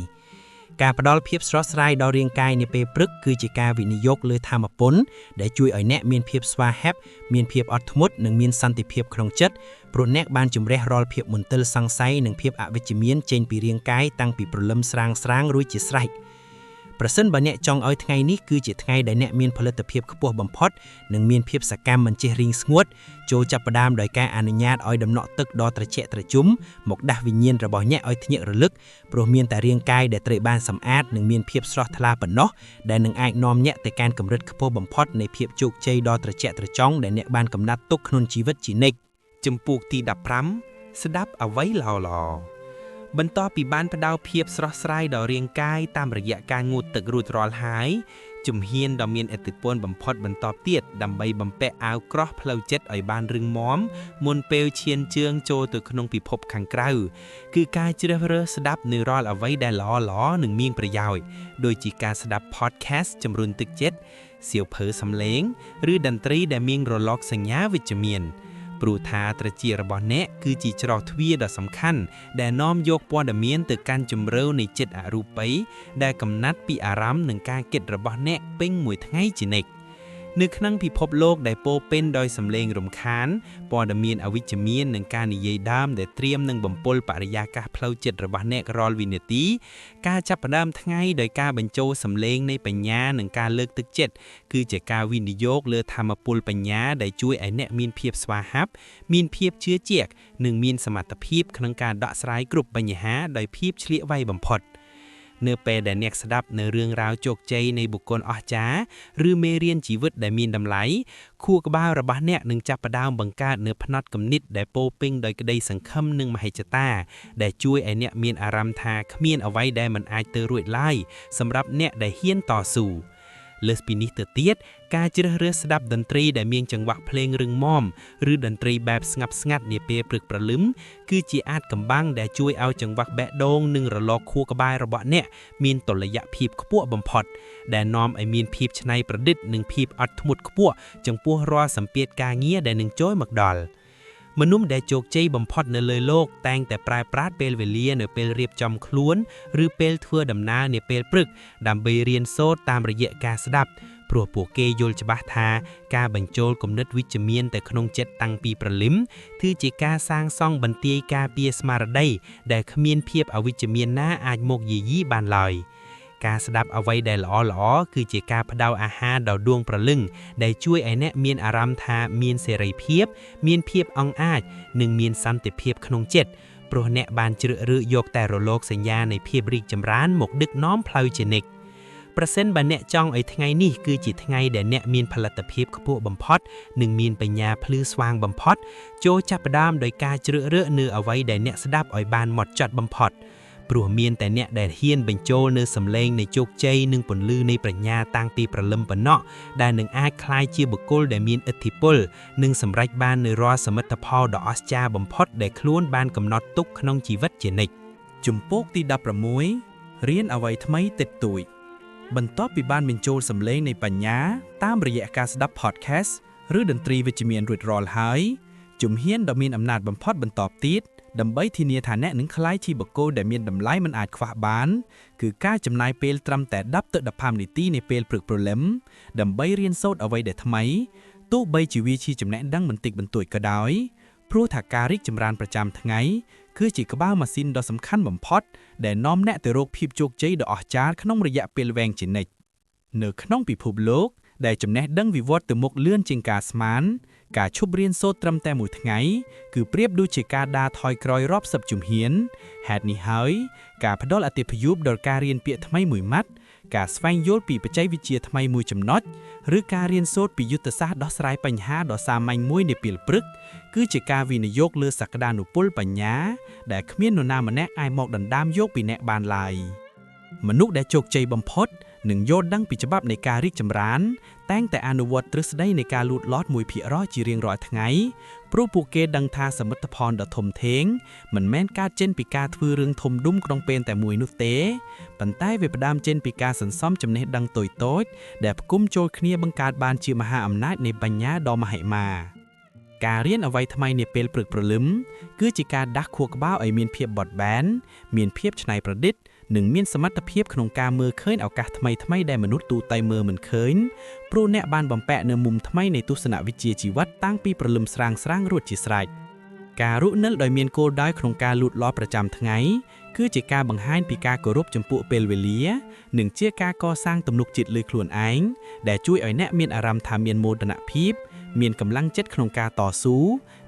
ការផ្ដល់ភាពស្រស់ស្រាយដល់រាងកាយនាពេលព្រឹកគឺជាការវិនិយោគលើថាមពលដែលជួយឲ្យអ្នកមានភាពស្វាហាប់មានភាពអត់ធ្មត់និងមានសន្តិភាពក្នុងចិត្តព្រោះអ្នកបានជំរះរាល់ភាពមន្ទិលសង្ស័យនិងភាពអវិជ្ជមានចេញពីរាងកាយតាំងពីព្រលឹមស្រាងរួចជាស្រេចប្រសិនបើអ្នកចង់ឲ្យថ្ងៃនេះគឺជាថ្ងៃដែលអ្នកមានផលិតភាពខ្ពស់បំផុតនិងមានភាពសកម្មមិនចេះរីងស្ងួតចូលចាប់ផ្ដើមដោយការអនុញ្ញាតឲ្យដំណក់ទឹកដ៏ត្រជាក់ត្រជុំមកដាស់វិញ្ញាណរបស់អ្នកឲ្យភ្ញាក់រលឹកព្រោះមានតែរាងកាយដែលត្រូវបានសម្អាតនិងមានភាពស្រស់ថ្លាប៉ុណ្ណោះដែលនឹងអាចនាំអ្នកទៅកាន់កម្រិតខ្ពស់បំផុតនៃភាពជោគជ័យដ៏ត្រជាក់ត្រចង់ដែលអ្នកបានកំណត់ទុកក្នុងជីវិតជានិច្ចចំពោះទី15ស្ដាប់អ្វីល្អៗបន្ទាប់ពីបានផ្ដល់ភាពស្រស់ស្រាយដល់រាងកាយតាមរយៈការងូតទឹករួចរាល់ហើយជំហានដ៏មានឥទ្ធិពលបំផុតបន្តទៀតដើម្បីបំពាក់អាវក្រោះផ្លូវចិត្តឲ្យបានរឹងមាំមុនពេលឈានជើងចូលទៅក្នុងពិភពខាងក្រៅគឺការជ្រើសរើសស្ដាប់នៅរាល់អ្វីដែលល្អៗនិងមានប្រយោជន៍ដូចជាការស្ដាប់ podcast ជំរុញទឹកចិត្តសៀវភៅសំឡេងឬតន្ត្រីដែលមានរលកសញ្ញាវិជ្ជមានព្រោះថាត្រចៀករបស់អ្នកគឺជាច្រកទ្វារដ៏សំខាន់ដែលនាំយកព័ត៌មានទៅកាន់ជម្រៅនៃចិត្តអរូបីដែលកំណត់ពីអារម្មណ៍និងការគិតរបស់អ្នកពេញមួយថ្ងៃជានិច្ចនៅក្នុងពិភពលោកដែលពោពេញដោយសម្លេងរំខានព័ត៌មានអវិជ្ជមាននិងការនិយាយដើមដែលត្រៀមនឹងបំពុលបរិយាកាសផ្លូវចិត្តរបស់អ្នករាល់វិនាទីការចាប់ផ្ដើមថ្ងៃដោយការបញ្ចូលសម្លេងនៃបញ្ញានិងការលើកទឹកចិត្តគឺជាការវិនិយោគលើថាមពលបញ្ញាដែលជួយឲ្យអ្នកមានភាពស្វាហាប់មានភាពជឿជាក់និងមានសមត្ថភាពក្នុងការដោះស្រាយគ្រប់បញ្ហាដោយភាពឆ្លៀកវៃបំផុត នៅពេលដែលអ្នកស្ដាប់នៅរឿងរ៉ាវជោគជ័យនៃបុគ្គលអស្ចារ្យឬមេរៀនជីវិតដែលមានតម្លៃខួរក្បាលរបស់អ្នកនឹងចាប់ផ្ដើមបង្កើតនូវផ្នត់គំនិតដែលពោរពេញដោយក្តីសង្ឃឹមនិងមហិច្ឆតាដែលជួយឲ្យអ្នកមានអារម្មណ៍ថាគ្មានអ្វីដែលមិនអាចទៅរួចឡើយសម្រាប់អ្នកដែលហ៊ានតស៊ូលើសពីនេះទៅទៀតការជ្រើសរើសស្ដាប់តន្ត្រីដែលមានចង្វាក់ភ្លេងរឹងមាំឬតន្ត្រីបែបស្ងប់ស្ងាត់នាពេលព្រឹកព្រលឹមគឺជាអាចកម្បាំងដែលជួយឲ្យចង្វាក់បេះដូងនិងរលកខួរក្បាលរបស់អ្នកមានតុល្យភាពខ្ពស់បំផុតដែលនាំឲ្យមានភាពច្នៃប្រឌិតនិងភាពអត់ធ្មត់ខ្ពស់ចំពោះរាល់សម្ពាធការងារដែលនឹងចូលមកដល់មនុស្សដែលជោគជ័យបំផុតនៅលើលោកតែងតែប្រើប្រាស់ពេលវេលានៅពេលរៀបចំខ្លួនឬពេលធ្វើដំណើរនាពេលព្រឹកដើម្បីរៀនសូត្រតាមរយៈការស្ដាប់ព្រោះពួកគេយល់ច្បាស់ថាការបញ្ចូលគំនិតវិជ្ជមានទៅក្នុងចិត្តតាំងពីព្រលឹមគឺជាការសាងសង់បន្ទាយការពារស្មារតីដែលគ្មានភាពអវិជ្ជមានណាអាចមកយាយីបានឡើយការស្ដាប់អ្វីដែលល្អៗគឺជាការផ្ដល់អាហារដល់ដួងព្រលឹងដែលជួយឲ្យអ្នកមានអារម្មណ៍ថាមានសេរីភាពមានភាពអង់អាចនិងមានសន្តិភាពក្នុងចិត្តព្រោះអ្នកបានជ្រើសរើសយកតែរលកសញ្ញានៃភាពរីកចម្រើនមកដឹកនាំផ្លូវជានិច្ចប្រសិនបើអ្នកចង់ឲ្យថ្ងៃនេះគឺជាថ្ងៃដែលអ្នកមានផលិតភាពខ្ពស់បំផុតនិងមានបញ្ញាភ្លឺស្វាងបំផុតចូលចាប់ផ្ដើមដោយការជ្រើសរើសនៅអ្វីដែលអ្នកស្ដាប់ឲ្យបានហ្មត់ចត់បំផុតព្រោះមានតែអ្នកដែលហ៊ានបញ្ចូលនៅសម្លេងនៃជោគជ័យនិងពន្លឺនៃប្រាជ្ញាតាំងពីព្រលឹមប៉ុណ្ណោះដែលនឹងអាចក្លាយជាបុគ្គលដែលមានឥទ្ធិពលនិងសម្រេចបាននូវរាល់សមិទ្ធផលដ៏អស្ចារ្យបំផុតដែលខ្លួនបានកំណត់ទុកក្នុងជីវិតជានិច្ចជំពូកទី16រៀនអ្វីថ្មីតិចតួចបន្ទាប់ពីបានបញ្ចូលសម្លេងនៃបញ្ញាតាមរយៈការស្ដាប់ podcast ឬតន្ត្រីវិជ្ជមានរួចរាល់ហើយជំហានដ៏មានអំណាចបំផុតបន្តទៀតដើម្បីធានាថាអ្នកនឹងក្លាយជាបុគ្គលដែលមានតម្លៃមិនអាចខ្វះបានគឺការចំណាយពេលត្រឹមតែ10ទៅ15នាទីនៃពេលព្រឹកព្រលឹមដើម្បីរៀនសូត្រអ្វីដែលថ្មីទោះបីជាវាជាចំណេះដឹងបន្តិចបន្តួចក៏ដោយព្រោះថាការរីកចម្រើនប្រចាំថ្ងៃគឺជាក្បាលម៉ាស៊ីនដ៏សំខាន់បំផុតដែលនាំអ្នកទៅរកភាពជោគជ័យដ៏អស្ចារ្យក្នុងរយៈពេលវែងជានិច្ចនៅក្នុងពិភពលោកដែលចំណេះដឹងវិវត្តទៅមុខលឿនជាងការស្មានការឈប់រៀនសូត្រត្រឹមតែមួយថ្ងៃគឺប្រៀបដូចជាការដើរថយក្រោយរាប់សិបជំហានហេតុនេះហើយការផ្ដល់អាទិភាពដល់ការរៀនពាក្យថ្មីមួយម៉ាត់ការស្វែងយល់ពីបច្ចេកវិទ្យាថ្មីមួយចំណុចឬការរៀនសូត្រពីយុទ្ធសាស្ត្រដោះស្រាយបញ្ហាដ៏សាមញ្ញមួយនាពេលព្រឹកគឺជាការវិនិយោគលើសក្តានុពលបញ្ញាដែលគ្មាននរណាម្នាក់អាចមកដណ្ដើមយកពីអ្នកបានឡើយមនុស្សដែលជោគជ័យបំផុតនឹងយល់ដឹងពីច្បាប់នៃការរីកចម្រើនតែងតែអនុវត្តទ្រឹស្ដីនៃការលូតលាស់ 1% ជារៀងរាល់ថ្ងៃព្រោះពួកគេដឹងថាសមិទ្ធផលដ៏ធំធេងមិនមែនកើតចេញពីការធ្វើរឿងធំដុំក្នុងពេលតែមួយនោះទេប៉ុន្តែវាផ្ដើមចេញពីការសន្សំចំណេះដឹងតូចៗដែលផ្គុំចូលគ្នាបង្កើតបានជាមហាអំណាចនៃបញ្ញាដ៏មហិមាការរៀនអ្វីថ្មីនាពេលព្រឹកព្រលឹមគឺជាការដាស់ខួរក្បាលឲ្យមានភាពបត់បែនមានភាពច្នៃប្រឌិតនិងមានសមត្ថភាពក្នុងការមើលឃើញឱកាសថ្មីៗដែលមនុស្សទូទៅមើលមិនឃើញព្រោះអ្នកបានបំពាក់នៅមុំថ្មីនៃទស្សនវិជ្ជាជីវិតតាំងពីព្រលឹមស្រាងរួចជាស្រេចការរស់នៅដោយមានគោលដៅក្នុងការលូតលាស់ប្រចាំថ្ងៃគឺជាការបង្ហាញពីការគោរពចំពោះពេលវេលានិងជាការកសាងទំនុកចិត្តលើខ្លួនឯងដែលជួយឲ្យអ្នកមានអារម្មណ៍ថាមានមោទនភាពមានកម្លាំងចិត្តក្នុងការតស៊ូ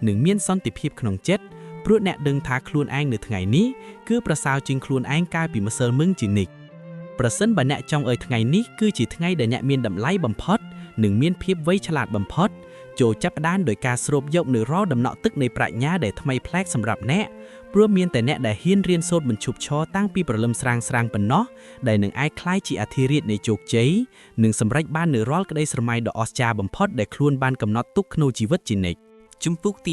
និងមានសន្តិភាពក្នុងចិត្តព្រោះអ្នកដឹងថាខ្លួនឯងនៅថ្ងៃនេះគឺប្រសើរជាងខ្លួនឯងកាលពីម្សិលមិញជានិច្ចប្រសិនបើអ្នកចង់ឲ្យថ្ងៃនេះគឺជាថ្ងៃដែលអ្នកមានតម្លៃបំផុតនិងមានភាពវៃឆ្លាតបំផុតចូលចាប់ផ្ដើមដោយការស្រូបយកនូវរាល់ដំណក់ទឹកនៃប្រាជ្ញាដែលថ្មីប្លែកសម្រាប់អ្នកព្រោះមានតែអ្នកដែលហ៊ានរៀនសូត្រមិនឈប់ឈរតាំងពីព្រលឹមស្រាងប៉ុណ្ណោះដែលនឹងអាចក្លាយជាអធិរាជនៃជោគជ័យនិងសម្រេចបាននូវរាល់ក្តីស្រមៃដ៏អស្ចារ្យបំផុតដែលខ្លួនបានកំណត់ទុកក្នុងជីវិតជានិច្ចជំពូកទី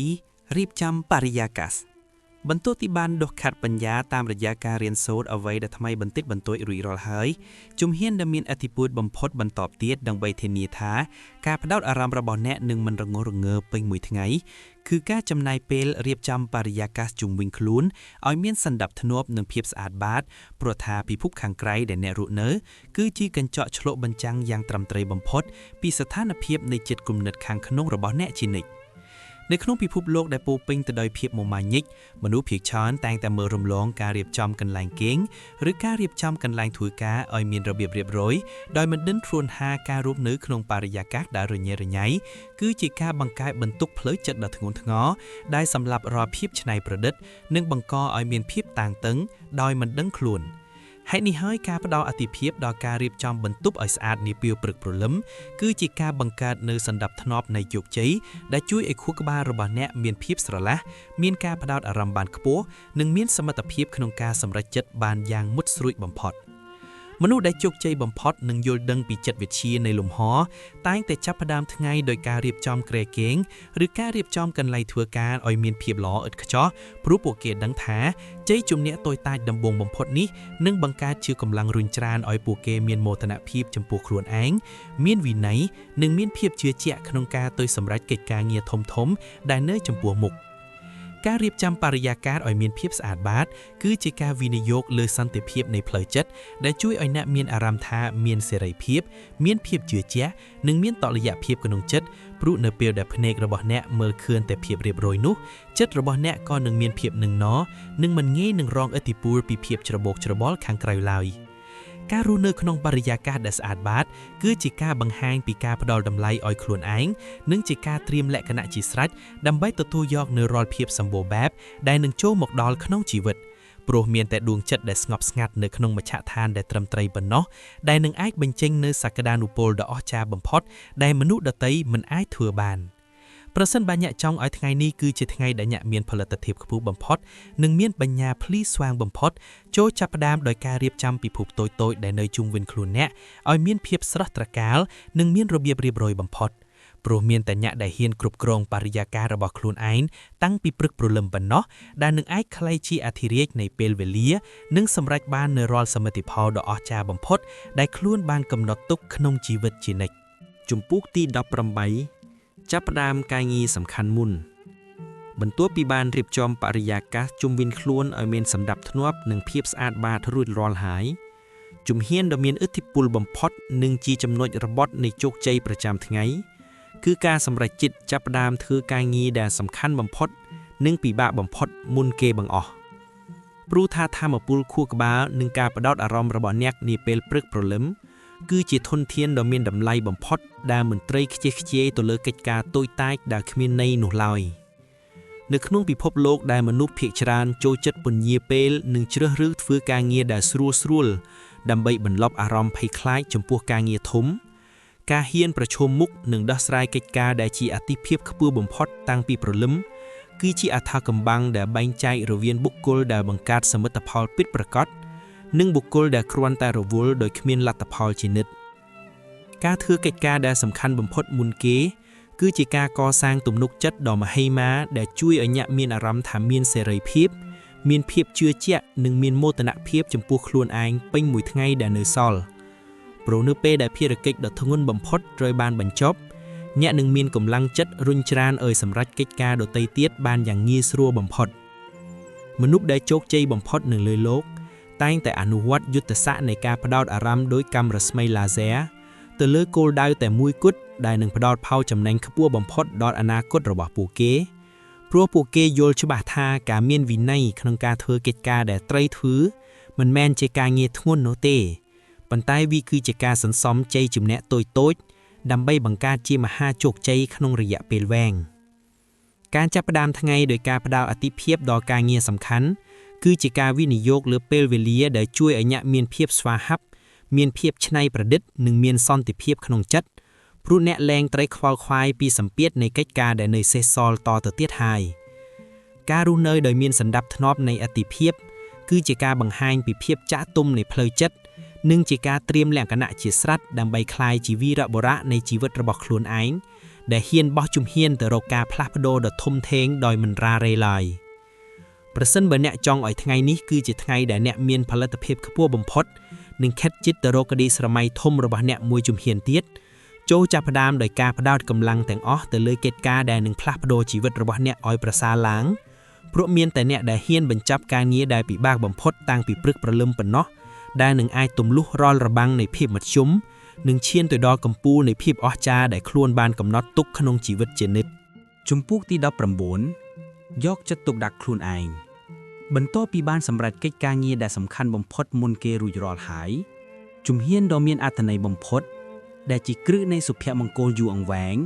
17រៀបចំបរិយាកាសបន្ទាប់ពីបានដុសខាត់បញ្ញាតាមរយៈការរៀនសូត្រអ្វីដែលថ្មីបន្តិចបន្តួចរួចរាល់ហើយជំហានដែលមានឥទ្ធិពលបំផុតបន្តទៀតដើម្បីធានាថាការផ្ដោតអារម្មណ៍របស់អ្នកនឹងមិនរងរងើពេញមួយថ្ងៃគឺការចំណាយពេលរៀបចំបរិយាកាសជុំវិញខ្លួនឲ្យមានសណ្ដាប់ធ្នាប់និងភាពស្អាតបាតព្រោះថាពិភពខាងក្រៅដែលអ្នករស់នៅគឺជាកញ្ចក់ឆ្លុះបញ្ចាំងយ៉ាងត្រឹមត្រូវបំផុតពីស្ថានភាពនៃចិត្តគំនិតខាងក្នុងរបស់អ្នកជានិច្ចនៅក្នុងពិភពលោកដែលពោរពេញទៅដោយភាពមមាញឹកមនុស្សភាគច្រើនតែងតែមើលរំលងការរៀបចំកន្លែងគេងឬការរៀបចំកន្លែងធ្វើការឲ្យមានរបៀបរៀបរយដោយមិនដឹងខ្លួនថាការរស់នៅក្នុងបរិយាកាសដែលរញ៉េរញ៉ៃគឺជាការបង្កើតបន្ទុកផ្លូវចិត្តដ៏ធ្ងន់ធ្ងរដែលសម្លាប់រាល់ភាពច្នៃប្រឌិតនិងបង្កឲ្យមានភាពតានតឹងដោយមិនដឹងខ្លួន ហេតុនេះហើយការផ្ដល់អាទិភាពដល់ការរៀបចំបន្ទប់ឲ្យស្អាតនាពេលព្រឹកព្រលឹមគឺជាការបង្កើតនូវសណ្ដាប់ធ្នាប់នៃជោគជ័យដែលជួយឲ្យខួរក្បាលរបស់អ្នកមានភាពស្រឡះមានការផ្ដោតអារម្មណ៍បានខ្ពស់និងមានសមត្ថភាពក្នុងការសម្រេចចិត្តបានយ៉ាងមុតស្រួចបំផុតមនុស្សដែលជោគជ័យបំផុតនឹងយល់ដឹងពីចិត្តវិទ្យានៃលំហតែងតែចាប់ផ្ដើមថ្ងៃដោយការរៀបចំគ្រែគេងឬការរៀបចំកន្លែងធ្វើការឲ្យមានភាពល្អឥតខ្ចោះព្រោះពួកគេដឹងថាជ័យជំនះតូចតាចដំបូងបំផុតនេះនឹងបង្កើតជាកម្លាំងរុញច្រានឲ្យពួកគេមានមោទនភាពចំពោះខ្លួនឯងមានវិន័យនិងមានភាពជឿជាក់ក្នុងការទៅសម្រេចកិច្ចការងារធំៗដែលនៅចំពោះមុខការរៀបចំបរិយាកាសឲ្យមានភាពស្អាតបាតគឺជាការវិនិយោគលើសន្តិភាពនៃផ្លូវចិត្តដែលជួយឲ្យអ្នកមានអារម្មណ៍ថាមានសេរីភាពមានភាពជឿជាក់និងមានតុល្យភាពក្នុងចិត្តព្រោះនៅពេលដែលភ្នែករបស់អ្នកមើលឃើញតែភាពរៀបរយនោះចិត្តរបស់អ្នកក៏នឹងមានភាពនឹងណនិងមិនងាយនឹងរងឥទ្ធិពលពីភាពច្របូកច្របល់ខាងក្រៅឡើយការរស់នៅក្នុងបរិយាកាសដែលស្អាតបាតគឺជាការបង្ហាញពីការផ្ដល់តម្លៃឲ្យខ្លួនឯងនិងជាការត្រៀមលក្ខណៈជាស្រេចដើម្បីទទួលយកនូវរាល់ភាពសម្បូរបែបដែលនឹងចូលមកដល់ក្នុងជីវិតព្រោះមានតែដួងចិត្តដែលស្ងប់ស្ងាត់នៅក្នុងមជ្ឈដ្ឋានដែលត្រឹមត្រូវប៉ុណ្ណោះដែលនឹងអាចបញ្ចេញនូវសក្តានុពលដ៏អស្ចារ្យបំផុតដែលមនុស្សដទៃមិនអាចធ្វើបានប្រសិនបើអ្នកចង់ឲ្យថ្ងៃនេះគឺជាថ្ងៃដែលអ្នកមានផលិតភាពខ្ពស់បំផុតនិងមានបញ្ញាភ្លឺស្វាងបំផុតចូលចាប់ផ្ដើមដោយការរៀបចំពិភពតូចៗដែលនៅជុំវិញខ្លួនអ្នកឲ្យមានភាពស្រស់ត្រកាលនិងមានរបៀបរៀបរយបំផុតព្រោះមានតែអ្នកដែលហ៊ានគ្រប់គ្រងបរិយាកាសរបស់ខ្លួនឯងតាំងពីព្រឹកព្រលឹមប៉ុណ្ណោះដែលនឹងអាចក្លាយជាអធិរាជនៃពេលវេលានិងសម្រេចបាននូវរាល់សមិទ្ធផលដ៏អស្ចារ្យបំផុតដែលខ្លួនបានកំណត់ទុកក្នុងជីវិតជានិច្ចជំពូកទី18ចាប់ផ្ដើមការងារសំខាន់មុនបន្ទាប់ពីបានរៀបចំបរិយាកាសជុំវិញខ្លួនឲ្យមានសណ្ដាប់ធ្នាប់និងភាពស្អាតបាតរួចរាល់ហើយជំហានដ៏មានឥទ្ធិពលបំផុតនិងជាចំណុចរបត់នៃជោគជ័យប្រចាំថ្ងៃគឺការសម្រេចចិត្តចាប់ផ្ដើមធ្វើការងារដែលសំខាន់បំផុតនិងពិបាកបំផុតមុនគេបង្អស់ព្រោះថាថាមពលខួរក្បាលនិងការផ្ដោតអារម្មណ៍របស់អ្នកនាពេលព្រឹកព្រលឹមគឺជាធនធានដ៏មានតម្លៃបំផុតដែលមន្ត្រីខ្ជិះខ្ជាយទៅលើកិច្ចការតូចតាចដែលគ្មានន័យនោះឡើយនៅក្នុងពិភពលោកដែលមនុស្សភាគច្រើនចូលចិត្តពន្យាពេលនិងជ្រើសរើសធ្វើការងារដែលស្រួលដើម្បីបន្លប់អារម្មណ៍ភ័យខ្លាចចំពោះការងារធំការហ៊ានប្រឈមមុខនិងដោះស្រាយកិច្ចការដែលជាអាទិភាពខ្ពស់បំផុតតាំងពីព្រលឹមគឺជាអថាកម្បាំងដែលបែងចែករវាងបុគ្គលដែលបង្កើតសមិទ្ធផលពិតប្រាកដនិងបុគ្គលដែលគ្រាន់តែរវល់ដោយគ្មានលទ្ធផលជានិច្ចការធ្វើកិច្ចការដែលសំខាន់បំផុតមុនគេគឺជាការកសាងទំនុកចិត្តដ៏មហិមាដែលជួយឲ្យអ្នកមានអារម្មណ៍ថាមានសេរីភាពមានភាពជឿជាក់និងមានមោទនភាពចំពោះខ្លួនឯងពេញមួយថ្ងៃដែលនៅសល់ព្រោះនៅពេលដែលភារកិច្ចដ៏ធ្ងន់បំផុតត្រូវបានបញ្ចប់អ្នកនឹងមានកម្លាំងចិត្តរុញច្រានឲ្យសម្រេចកិច្ចការដទៃទៀតបានយ៉ាងងាយស្រួលបំផុតមនុស្សដែលជោគជ័យបំផុតនៅលើលោកតែងតែអនុវត្តយុទ្ធសាស្ត្រនៃការផ្ដោតអារម្មណ៍ដោយកាំរស្មីឡាហ្សែទៅលើគោលដៅតែមួយគត់ដែលនឹងផ្ដល់ផលចំណេញខ្ពស់បំផុតដល់អនាគតរបស់ពួកគេព្រោះពួកគេយល់ច្បាស់ថាការមានវិន័យក្នុងការធ្វើកិច្ចការដែលត្រូវធ្វើមិនមែនជាការងារធ្ងន់នោះទេប៉ុន្តែវាគឺជាការសន្សំជ័យជំនះតូចៗដើម្បីបង្កើតជាមហាជោគជ័យក្នុងរយៈពេលវែងការចាប់ផ្ដើមថ្ងៃដោយការផ្ដល់អាទិភាពដល់ការងារសំខាន់គឺជាការវិនិយោគលើពេលវេលាដែលជួយឲ្យអ្នកមានភាពស្វាហាប់មានភាពច្នៃប្រឌិតនិងមានសន្តិភាពក្នុងចិត្តព្រោះអ្នកលែងត្រូវខ្វល់ខ្វាយពីសម្ពាធនៃកិច្ចការដែលនៅសេសសល់តទៅទៀតហើយការរស់នៅដោយមានសណ្ដាប់ធ្នាប់នៃអាទិភាពគឺជាការបង្ហាញពីភាពចាស់ទុំនៃផ្លូវចិត្តនិងជាការត្រៀមលក្ខណៈជាស្រេចដើម្បីក្លាយជាវីរបុរៈនៃជីវិតរបស់ខ្លួនឯងដែលហ៊ានបោះជំហានទៅរកការផ្លាស់ប្ដូរដ៏ធំធេងដោយមិនរារែឡើយប្រសិនបើអ្នកចង់ឲ្យថ្ងៃនេះគឺជាថ្ងៃដែលអ្នកមានផលិតភាពខ្ពស់បំផុតនិងខិតជិតទៅរកក្តីស្រមៃធំរបស់អ្នកមួយជំហានទៀតចូលចាប់ផ្ដើមដោយការផ្ដោតកម្លាំងទាំងអស់ទៅលើកិច្ចការដែលនឹងផ្លាស់ប្ដូរជីវិតរបស់អ្នកឲ្យប្រសើរឡើងព្រោះមានតែអ្នកដែលហ៊ានបញ្ចប់ការងារដែលពិបាកបំផុតតាំងពីព្រឹកព្រលឹមប៉ុណ្ណោះដែលនឹងអាចទម្លុះរាល់របាំងនៃភាពមធ្យមនិងឈានទៅដល់កំពូលនៃភាពអស្ចារ្យដែលខ្លួនបានកំណត់ទុកក្នុងជីវិតជានិច្ចជំពូកទី19យកចិត្តទុកដាក់ខ្លួនឯងបន្ទាប់ពីបានសម្រេចកិច្ចការងារដែលសំខាន់បំផុតមុនគេរួចរាល់ហើយជំហានដ៏មានអត្ថន័យបំផុតដែលជាគ្រឹះនៃសុភមង្គលយូរអង្វែង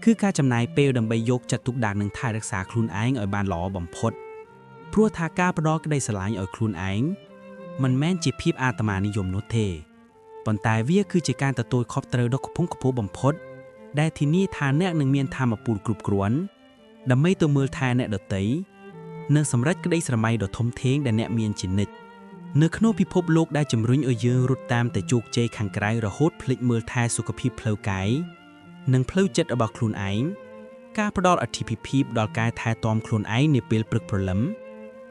គឺការចំណាយពេលដើម្បីយកចិត្តទុកដាក់និងថែរក្សាខ្លួនឯងឲ្យបានល្អបំផុតព្រោះថាការផ្ដល់ក្តីស្រឡាញ់ឲ្យខ្លួនឯង มันแม่นជាភាពអាត្មានិយមនោះទេប៉ុន្តែវាគឺជាការទទួលខុសត្រូវដ៏ខ្ពង់ខ្ពស់បំផុតដែលធានាថាអ្នកនឹងមានធម៌ពលគ្រប់គ្រាន់ដើម្បីទៅមើលថែអ្នកដទៃនិងសម្រេចក្តីស្រមៃដ៏ធំធេងដែលអ្នកមានជានិច្ចនៅក្នុងពិភពលោកដែលជំរុញឲ្យយើងរត់តាមតែជោគជ័យខាងក្រៅរហូតភ្លេចមើលថែសុខភាពផ្លូវកាយនិងផ្លូវចិត្តរបស់ខ្លួនឯងការផ្ដល់អធិភាពដល់ការថែទាំខ្លួនឯងនាពេលព្រឹកព្រលឹម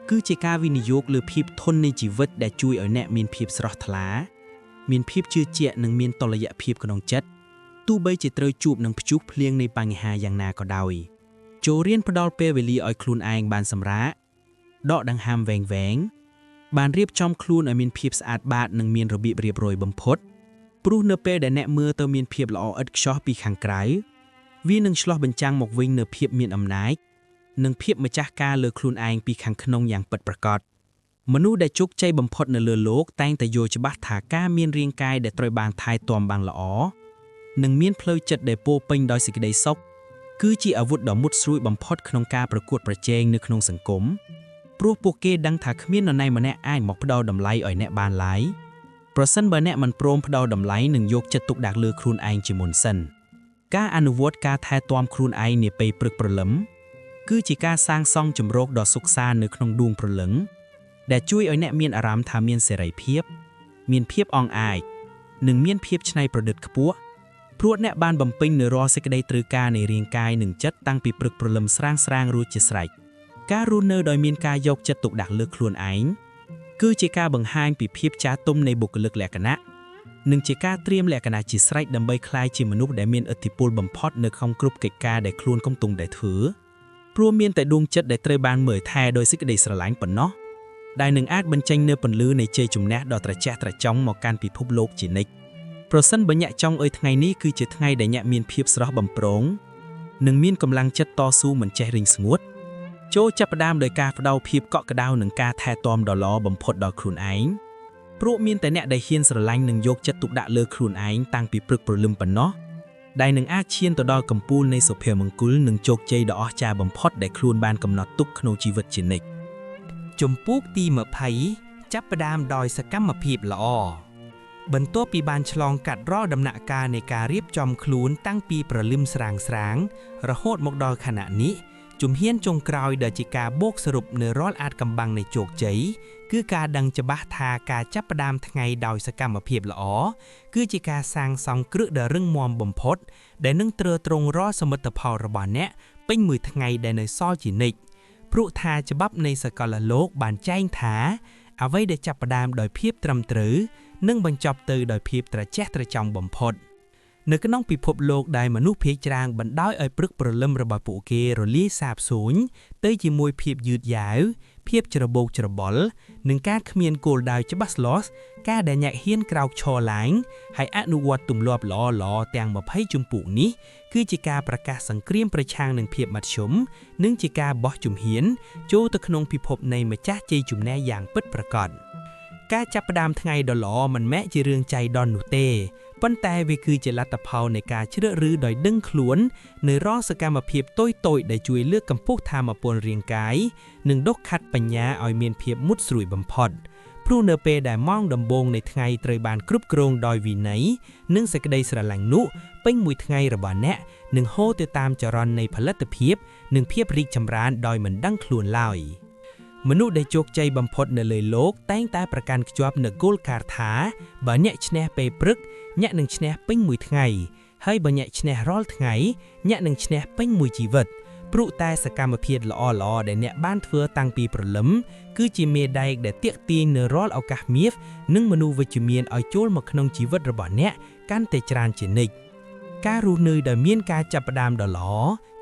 គឺជាការវិនិយោគលើភាពធន់នៃជីវិតដែលជួយឲ្យអ្នកមានភាពស្រស់ថ្លាមានភាពជឿជាក់និងមានតុល្យភាពក្នុងចិត្តទោះបីជាត្រូវជួបនឹងព្យុះភ្លៀងនៃបញ្ហាយ៉ាងណាក៏ដោយចូលរៀនផ្ដល់ពេលវេលាឲ្យខ្លួនឯងបានសម្រាកដកដង្ហើមវែងបានរៀបចំខ្លួនឲ្យមានភាពស្អាតបាតនិងមានរបៀបរៀបរយបំផុតព្រោះនៅពេលដែលអ្នកមើលទៅមានភាពល្អឥតខ្ចោះពីខាងក្រៅវានឹងឆ្លោះបញ្ចាំងមកវិញនូវភាពមានអំណាចនិងភាពម្ចាស់ការលើខ្លួនឯងពីខាងក្នុងយ៉ាងពិតប្រាកដមនុស្សដែលជោគជ័យបំផុតនៅលើโลกតែងតែយល់ច្បាស់ថាការមានរាងកាយដែលត្រូវបានថែទាំបានល្អនិងមានផ្លូវចិត្តដែលពោរពេញដោយសេចក្តីសុខគឺជាអាវុធដ៏មុតស្រួចបំផុតក្នុងការប្រកួតប្រជែងនៅក្នុងសង្គមព្រោះពួកគេដឹងថាគ្មាននរណាម្នាក់អាចមកផ្ដល់តម្លៃឲ្យអ្នកបានឡើយប្រសិនបើអ្នកមិនព្រមផ្ដល់តម្លៃនិងយកចិត្តទុកដាក់លើខ្លួនឯងជាមុនសិនការអនុវត្តការថែទាំខ្លួនឯងនាពេលព្រឹកព្រលឹមគឺជាការសាងសង់ជម្រកដ៏សុខសាន្តនៅក្នុងដួងព្រលឹងដែលជួយឲ្យអ្នកមានអារម្មណ៍ថាមានសេរីភាពមានភាពអង់អាចនិងមានភាពច្នៃប្រឌិតខ្ពស់ព្រោះអ្នកបានបំពេញនូវរាល់សេចក្តីត្រូវការនៃរាងកាយនិងចិត្តតាំងពីព្រឹកព្រលឹមស្រាងរួចជាស្រេចការរស់នៅដោយមានការយកចិត្តទុកដាក់លើខ្លួនឯងគឺជាការបង្ហាញពីភាពចាស់ទុំនៃបុគ្គលិកលក្ខណៈនិងជាការត្រៀមលក្ខណៈជាស្រេចដើម្បីក្លាយជាមនុស្សដែលមានឥទ្ធិពលបំផុតនៅក្នុងគ្រប់កិច្ចការដែលខ្លួនកំពុងតែធ្វើព្រោះមានតែដួងចិត្តដែលត្រូវបានមើលថែដោយសេចក្តីស្រឡាញ់ប៉ុណ្ណោះដែលនឹងអាចបញ្ចេញនូវពន្លឺនៃជ័យជំនះដ៏ត្រចះត្រចង់មកកាន់ពិភពលោកជានិច្ចប្រសិនបើអ្នកចង់ឲ្យថ្ងៃនេះគឺជាថ្ងៃដែលអ្នកមានភាពស្រស់បំព្រងនិងមានកម្លាំងចិត្តតស៊ូមិនចេះរីងស្ងួតចូលចាប់ផ្ដើមដោយការផ្ដោតភាពកក់ក្ដៅនិងការថែទាំដ៏ល្អបំផុតដល់ខ្លួនឯងព្រោះមានតែអ្នកដែលហ៊ានស្រឡាញ់និងយកចិត្តទុកដាក់លើខ្លួនឯងតាំងពីព្រឹកព្រលឹមប៉ុណ្ណោះដែលនឹងអាចឈានទៅដល់កំពូលនៃសុភមង្គលនិងជោគជ័យដ៏អស្ចារ្យបំផុតដែលខ្លួនបានកំណត់ទុកក្នុងជីវិតជានិច្ចជំពូកទី20ចាប់ផ្ដើមដោយសកម្មភាពល្អបន្ទាប់ពីបានឆ្លងកាត់រាល់ដំណាក់កាលនៃការរៀបចំខ្លួនតាំងពីព្រលឹមស្រាងរហូតមកដល់ខណៈនេះជំហានចុងក្រោយដែលជាការបូកសរុបនៅរាល់អាថ៌កំបាំងនៃជោគជ័យគឺការដឹងច្បាស់ថាការចាប់ផ្ដើមថ្ងៃដោយសកម្មភាពល្អគឺជាការសាងសង់គ្រឹះដ៏រឹងមាំបំផុតដែលនឹងទ្រទ្រង់រាល់សមិទ្ធផលរបស់អ្នកពេញមួយថ្ងៃដែលនៅសល់ជានិច្ចព្រោះថាច្បាប់នៃសកលលោកបានចែងថាអ្វីដែលចាប់ផ្ដើមដោយភាពត្រឹមត្រូវនឹងបញ្ចប់ទៅដោយភាពត្រចះត្រចង់បំផុតនៅក្នុងពិភពលោកដែលមនុស្សភាគច្រើនបណ្ដោយឲ្យព្រឹកព្រលឹមរបស់ពួកគេរលាយសាបសូន្យទៅជាមួយភាពយឺតយ៉ាវភាពច្របូកច្របល់និងការគ្មានគោលដៅច្បាស់លាស់ការដែលអ្នកហ៊ានក្រោកឈរឡើងហើយអនុវត្តទម្លាប់ល្អៗទាំង20ជំពូកនេះគឺជាការប្រកាសសង្គ្រាមប្រឆាំងនឹងភាពមធ្យមនិងជាការបោះជំហានចូលទៅក្នុងពិភពនៃម្ចាស់ជ័យជំនះយ៉ាងពិតប្រាកដការចាប់ផ្ដើមថ្ងៃដ៏ល្អមិនមែនជារឿងចៃដន្យនោះទេប៉ុន្តែវាគឺជាលទ្ធផលនៃការជ្រើសរើសដោយដឹងខ្លួននៅរាល់សកម្មភាពតូចៗដែលជួយលើកកម្ពស់ថាមពលរាងកាយនិងដុសខាត់បញ្ញាឲ្យមានភាពមុតស្រួយបំផុតព្រោះនៅពេលដែលម៉ោងដំបូងនៃថ្ងៃត្រូវបានគ្រប់គ្រងដោយវិន័យនិងសេចក្តីស្រឡាញ់នោះពេញមួយថ្ងៃរបស់អ្នកនឹងហូរទៅតាមចរន្តនៃផលិតភាពនិងភាពរីកចម្រើនដោយមិនដឹងខ្លួនឡើយមនុស្សដែលជោគជ័យបំផុតនៅលើโลกតែងតែប្រកាន់ខ្ជាប់នូវគោលការណ៍ថាបើអ្នកឈ្នះពេលព្រឹកអ្នកនឹងឈ្នះពេញមួយថ្ងៃហើយបើអ្នកឈ្នះរាល់ថ្ងៃអ្នកនឹងឈ្នះពេញមួយជីវិតព្រោះតែសកម្មភាពល្អៗដែលអ្នកបានធ្វើតាំងពីព្រលឹមគឺជាមេដែកដែលទាក់ទាញនៅរាល់ឱកាសមាសនិងមនុស្សវិជ្ជមានឲ្យចូលមកក្នុងជីវិតរបស់អ្នកកាន់តែច្រើនជានិច្ចការរស់នៅដោយមានការចាប់ផ្ដើមដ៏ល្អ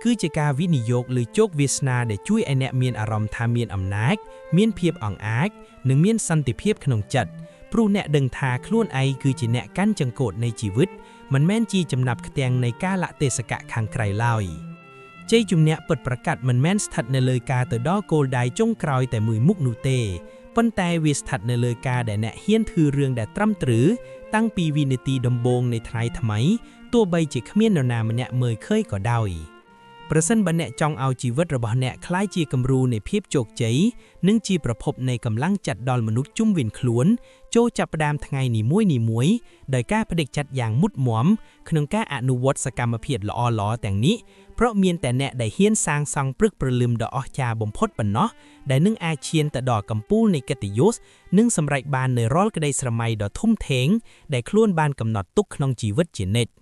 គឺជាការវិនិយោគលើជោគវាសនាដែលជួយឲ្យអ្នកមានអារម្មណ៍ថាមានអំណាចមានភាពអង្អាចនិងមានសន្តិភាពក្នុងចិត្តព្រោះអ្នកដឹងថាខ្លួនឯងគឺជាអ្នកកាន់ចង្កូតនៃជីវិតមិនមែនជាចំណាប់ខ្ទាំងនៃកាលៈទេសកៈខាងក្រៅឡើយជ័យជំនះពិតប្រាកដមិនមែនស្ថិតនៅលើការទៅដល់គោលដៅចុងក្រោយតែមួយមុខនោះទេប៉ុន្តែវាស្ថិតនៅលើការដែលអ្នកហ៊ានធ្វើរឿងដែលត្រឹមត្រូវតាំងពីវិនាទីដំបូងនៃថ្ងៃថ្មីទោះបីជាគ្មាននរណាម្នាក់មើលឃើញក៏ដោយ ប្រសិនបើអ្នកចង់ឲ្យជីវិតរបស់អ្នកคล้ายជាគំរូនៃភាពជោគជ័យនិងជាប្រភពនៃកម្លាំងចិត្តដល់មនុស្សជុំវិញខ្លួនចូលចាប់ផ្ដើមថ្ងៃនីមួយៗដោយការបដិចាត់យ៉ាងមុតមមក្នុងការអនុវត្តសកម្មភាពល្អៗទាំងនេះเพราะមានតែអ្នកដែលហ៊ានសាងសង់ព្រឹកព្រលឹមដ៏អស្ចារ្យបំផុតប៉ុណ្ណោះដែលនឹងអាចឈានទៅដល់កំពូលនៃកិត្តិយសនិងសម្រេចបាននូវរាល់ក្តីស្រមៃដ៏ធំធេងដែលខ្លួនបានកំណត់ទុកក្នុងជីវិតជានិច្ច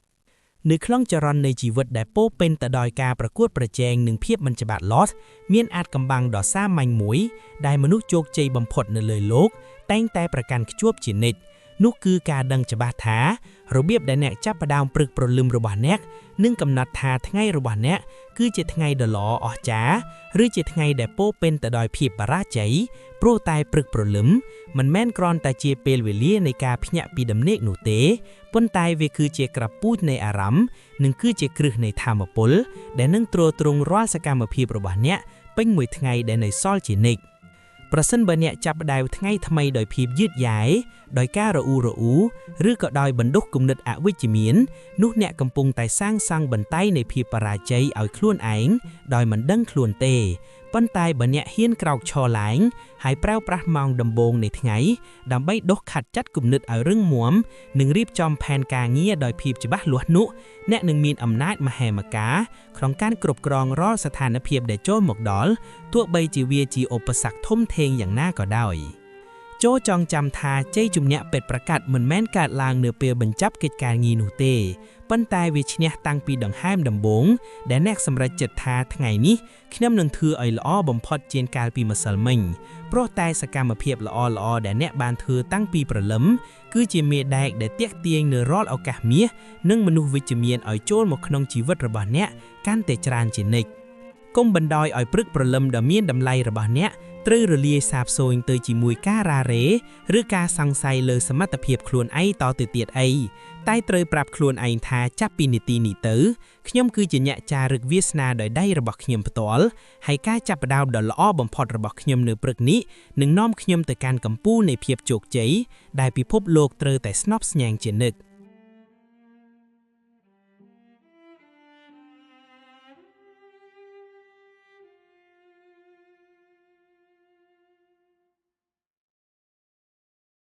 នៅក្នុងចរន្តនៃជីវិតដែលពោរពេញទៅដោយការប្រកួតប្រជែងនិងភាពមិនច្បាស់លាស់មានអាចកម្បាំងដ៏សាមញ្ញមួយដែលមនុស្សជោគជ័យបំផុតនៅលើលោកតែងតែប្រកាន់ខ្ជាប់ជានិច្ចនោះគឺការដឹងច្បាស់ថារបៀបដែលអ្នកចាប់ផ្ដើមព្រឹកព្រលឹមរបស់អ្នកនិងកំណត់ថាថ្ងៃរបស់អ្នកគឺជាថ្ងៃដ៏ល្អអស្ចារ្យឬជាថ្ងៃដែលពោរពេញទៅដោយភាពបរាជ័យព្រោះតែព្រឹកព្រលឹមមិនមែនគ្រាន់តែជាពេលវេលានៃការភ្ញាក់ពីដំណេកនោះទេប៉ុន្តែវាគឺជាក្របពូជនៃអារម្មណ៍និងគឺជាគ្រឹះនៃថាមពលដែលនឹងទ្រទ្រង់រាល់សកម្មភាពរបស់អ្នកពេញមួយថ្ងៃដែលនៅសល់ជានិច្ចប្រសិនបើអ្នកចាប់ផ្ដើមថ្ងៃថ្មីដោយភាពយឺតយ៉ាវដោយការរអ៊ូរអ៊ូឬក៏ដោយបណ្ដុះគំនិតអវិជ្ជមាននោះអ្នកកំពុងតែសាងសង់បន្ទាយនៃភាពបរាជ័យឲ្យខ្លួនឯងដោយមិនដឹងខ្លួនទេប៉ុន្តែបើអ្នកហ៊ានក្រោកឈរឡើងហើយប្រើប្រាស់ម៉ោងដំបូងនៃថ្ងៃដើម្បីដុសខាត់ចាត់គំនិតឲ្យរឹងមាំនិងរៀបចំផែនការងារដោយភាពច្បាស់លាស់នោះអ្នកនឹងមានអំណាចមហិមាក្នុងការគ្រប់គ្រងរាល់ស្ថានភាពដែលចូលមកដល់ទោះបីជាវាជាឧបសគ្គធំធេងយ៉ាងណាក៏ដោយចូលចងចាំថាជ័យជំនះពិតប្រាកដមិនមែនកើតឡើងនៅពេលបញ្ចប់កិច្ចការងារនោះទេប៉ុន្តែវាឈ្នះតាំងពីដង្ហើមដំបូងដែលអ្នកសម្រេចចិត្តថាថ្ងៃនេះខ្ញុំនឹងធ្វើឲ្យល្អបំផុតជាងកាលពីម្សិលមិញព្រោះតែសកម្មភាពល្អៗដែលអ្នកបានធ្វើតាំងពីព្រលឹមគឺជាមេដែកដែលទាក់ទាញនៅរាល់ឱកាសមាសនិងមនុស្សវិជ្ជមានឲ្យចូលមកក្នុងជីវិតរបស់អ្នកកាន់តែច្រើនជានិច្ចកុំបណ្ដោយឲ្យព្រឹកព្រលឹមដ៏មានតម្លៃរបស់អ្នកត្រូវរលាយសាបសូន្យទៅជាមួយការរ៉ារ៉េឬការសង្ស័យលើសមត្ថភាពខ្លួនឯងតទៅទៀតអីតែត្រូវប្រាប់ខ្លួនឯងថាចាប់ពីនាទីនេះទៅខ្ញុំគឺជាអ្នកចារឹកវាសនាដោយដៃរបស់ខ្ញុំផ្ទាល់ហើយការចាប់ផ្ដើមដ៏ល្អបំផុតរបស់ខ្ញុំនៅព្រឹកនេះនឹងនាំខ្ញុំទៅកាន់កំពូលនៃភាពជោគជ័យដែលពិភពលោកត្រូវតែស្នប់ស្ញែងជានិច្ច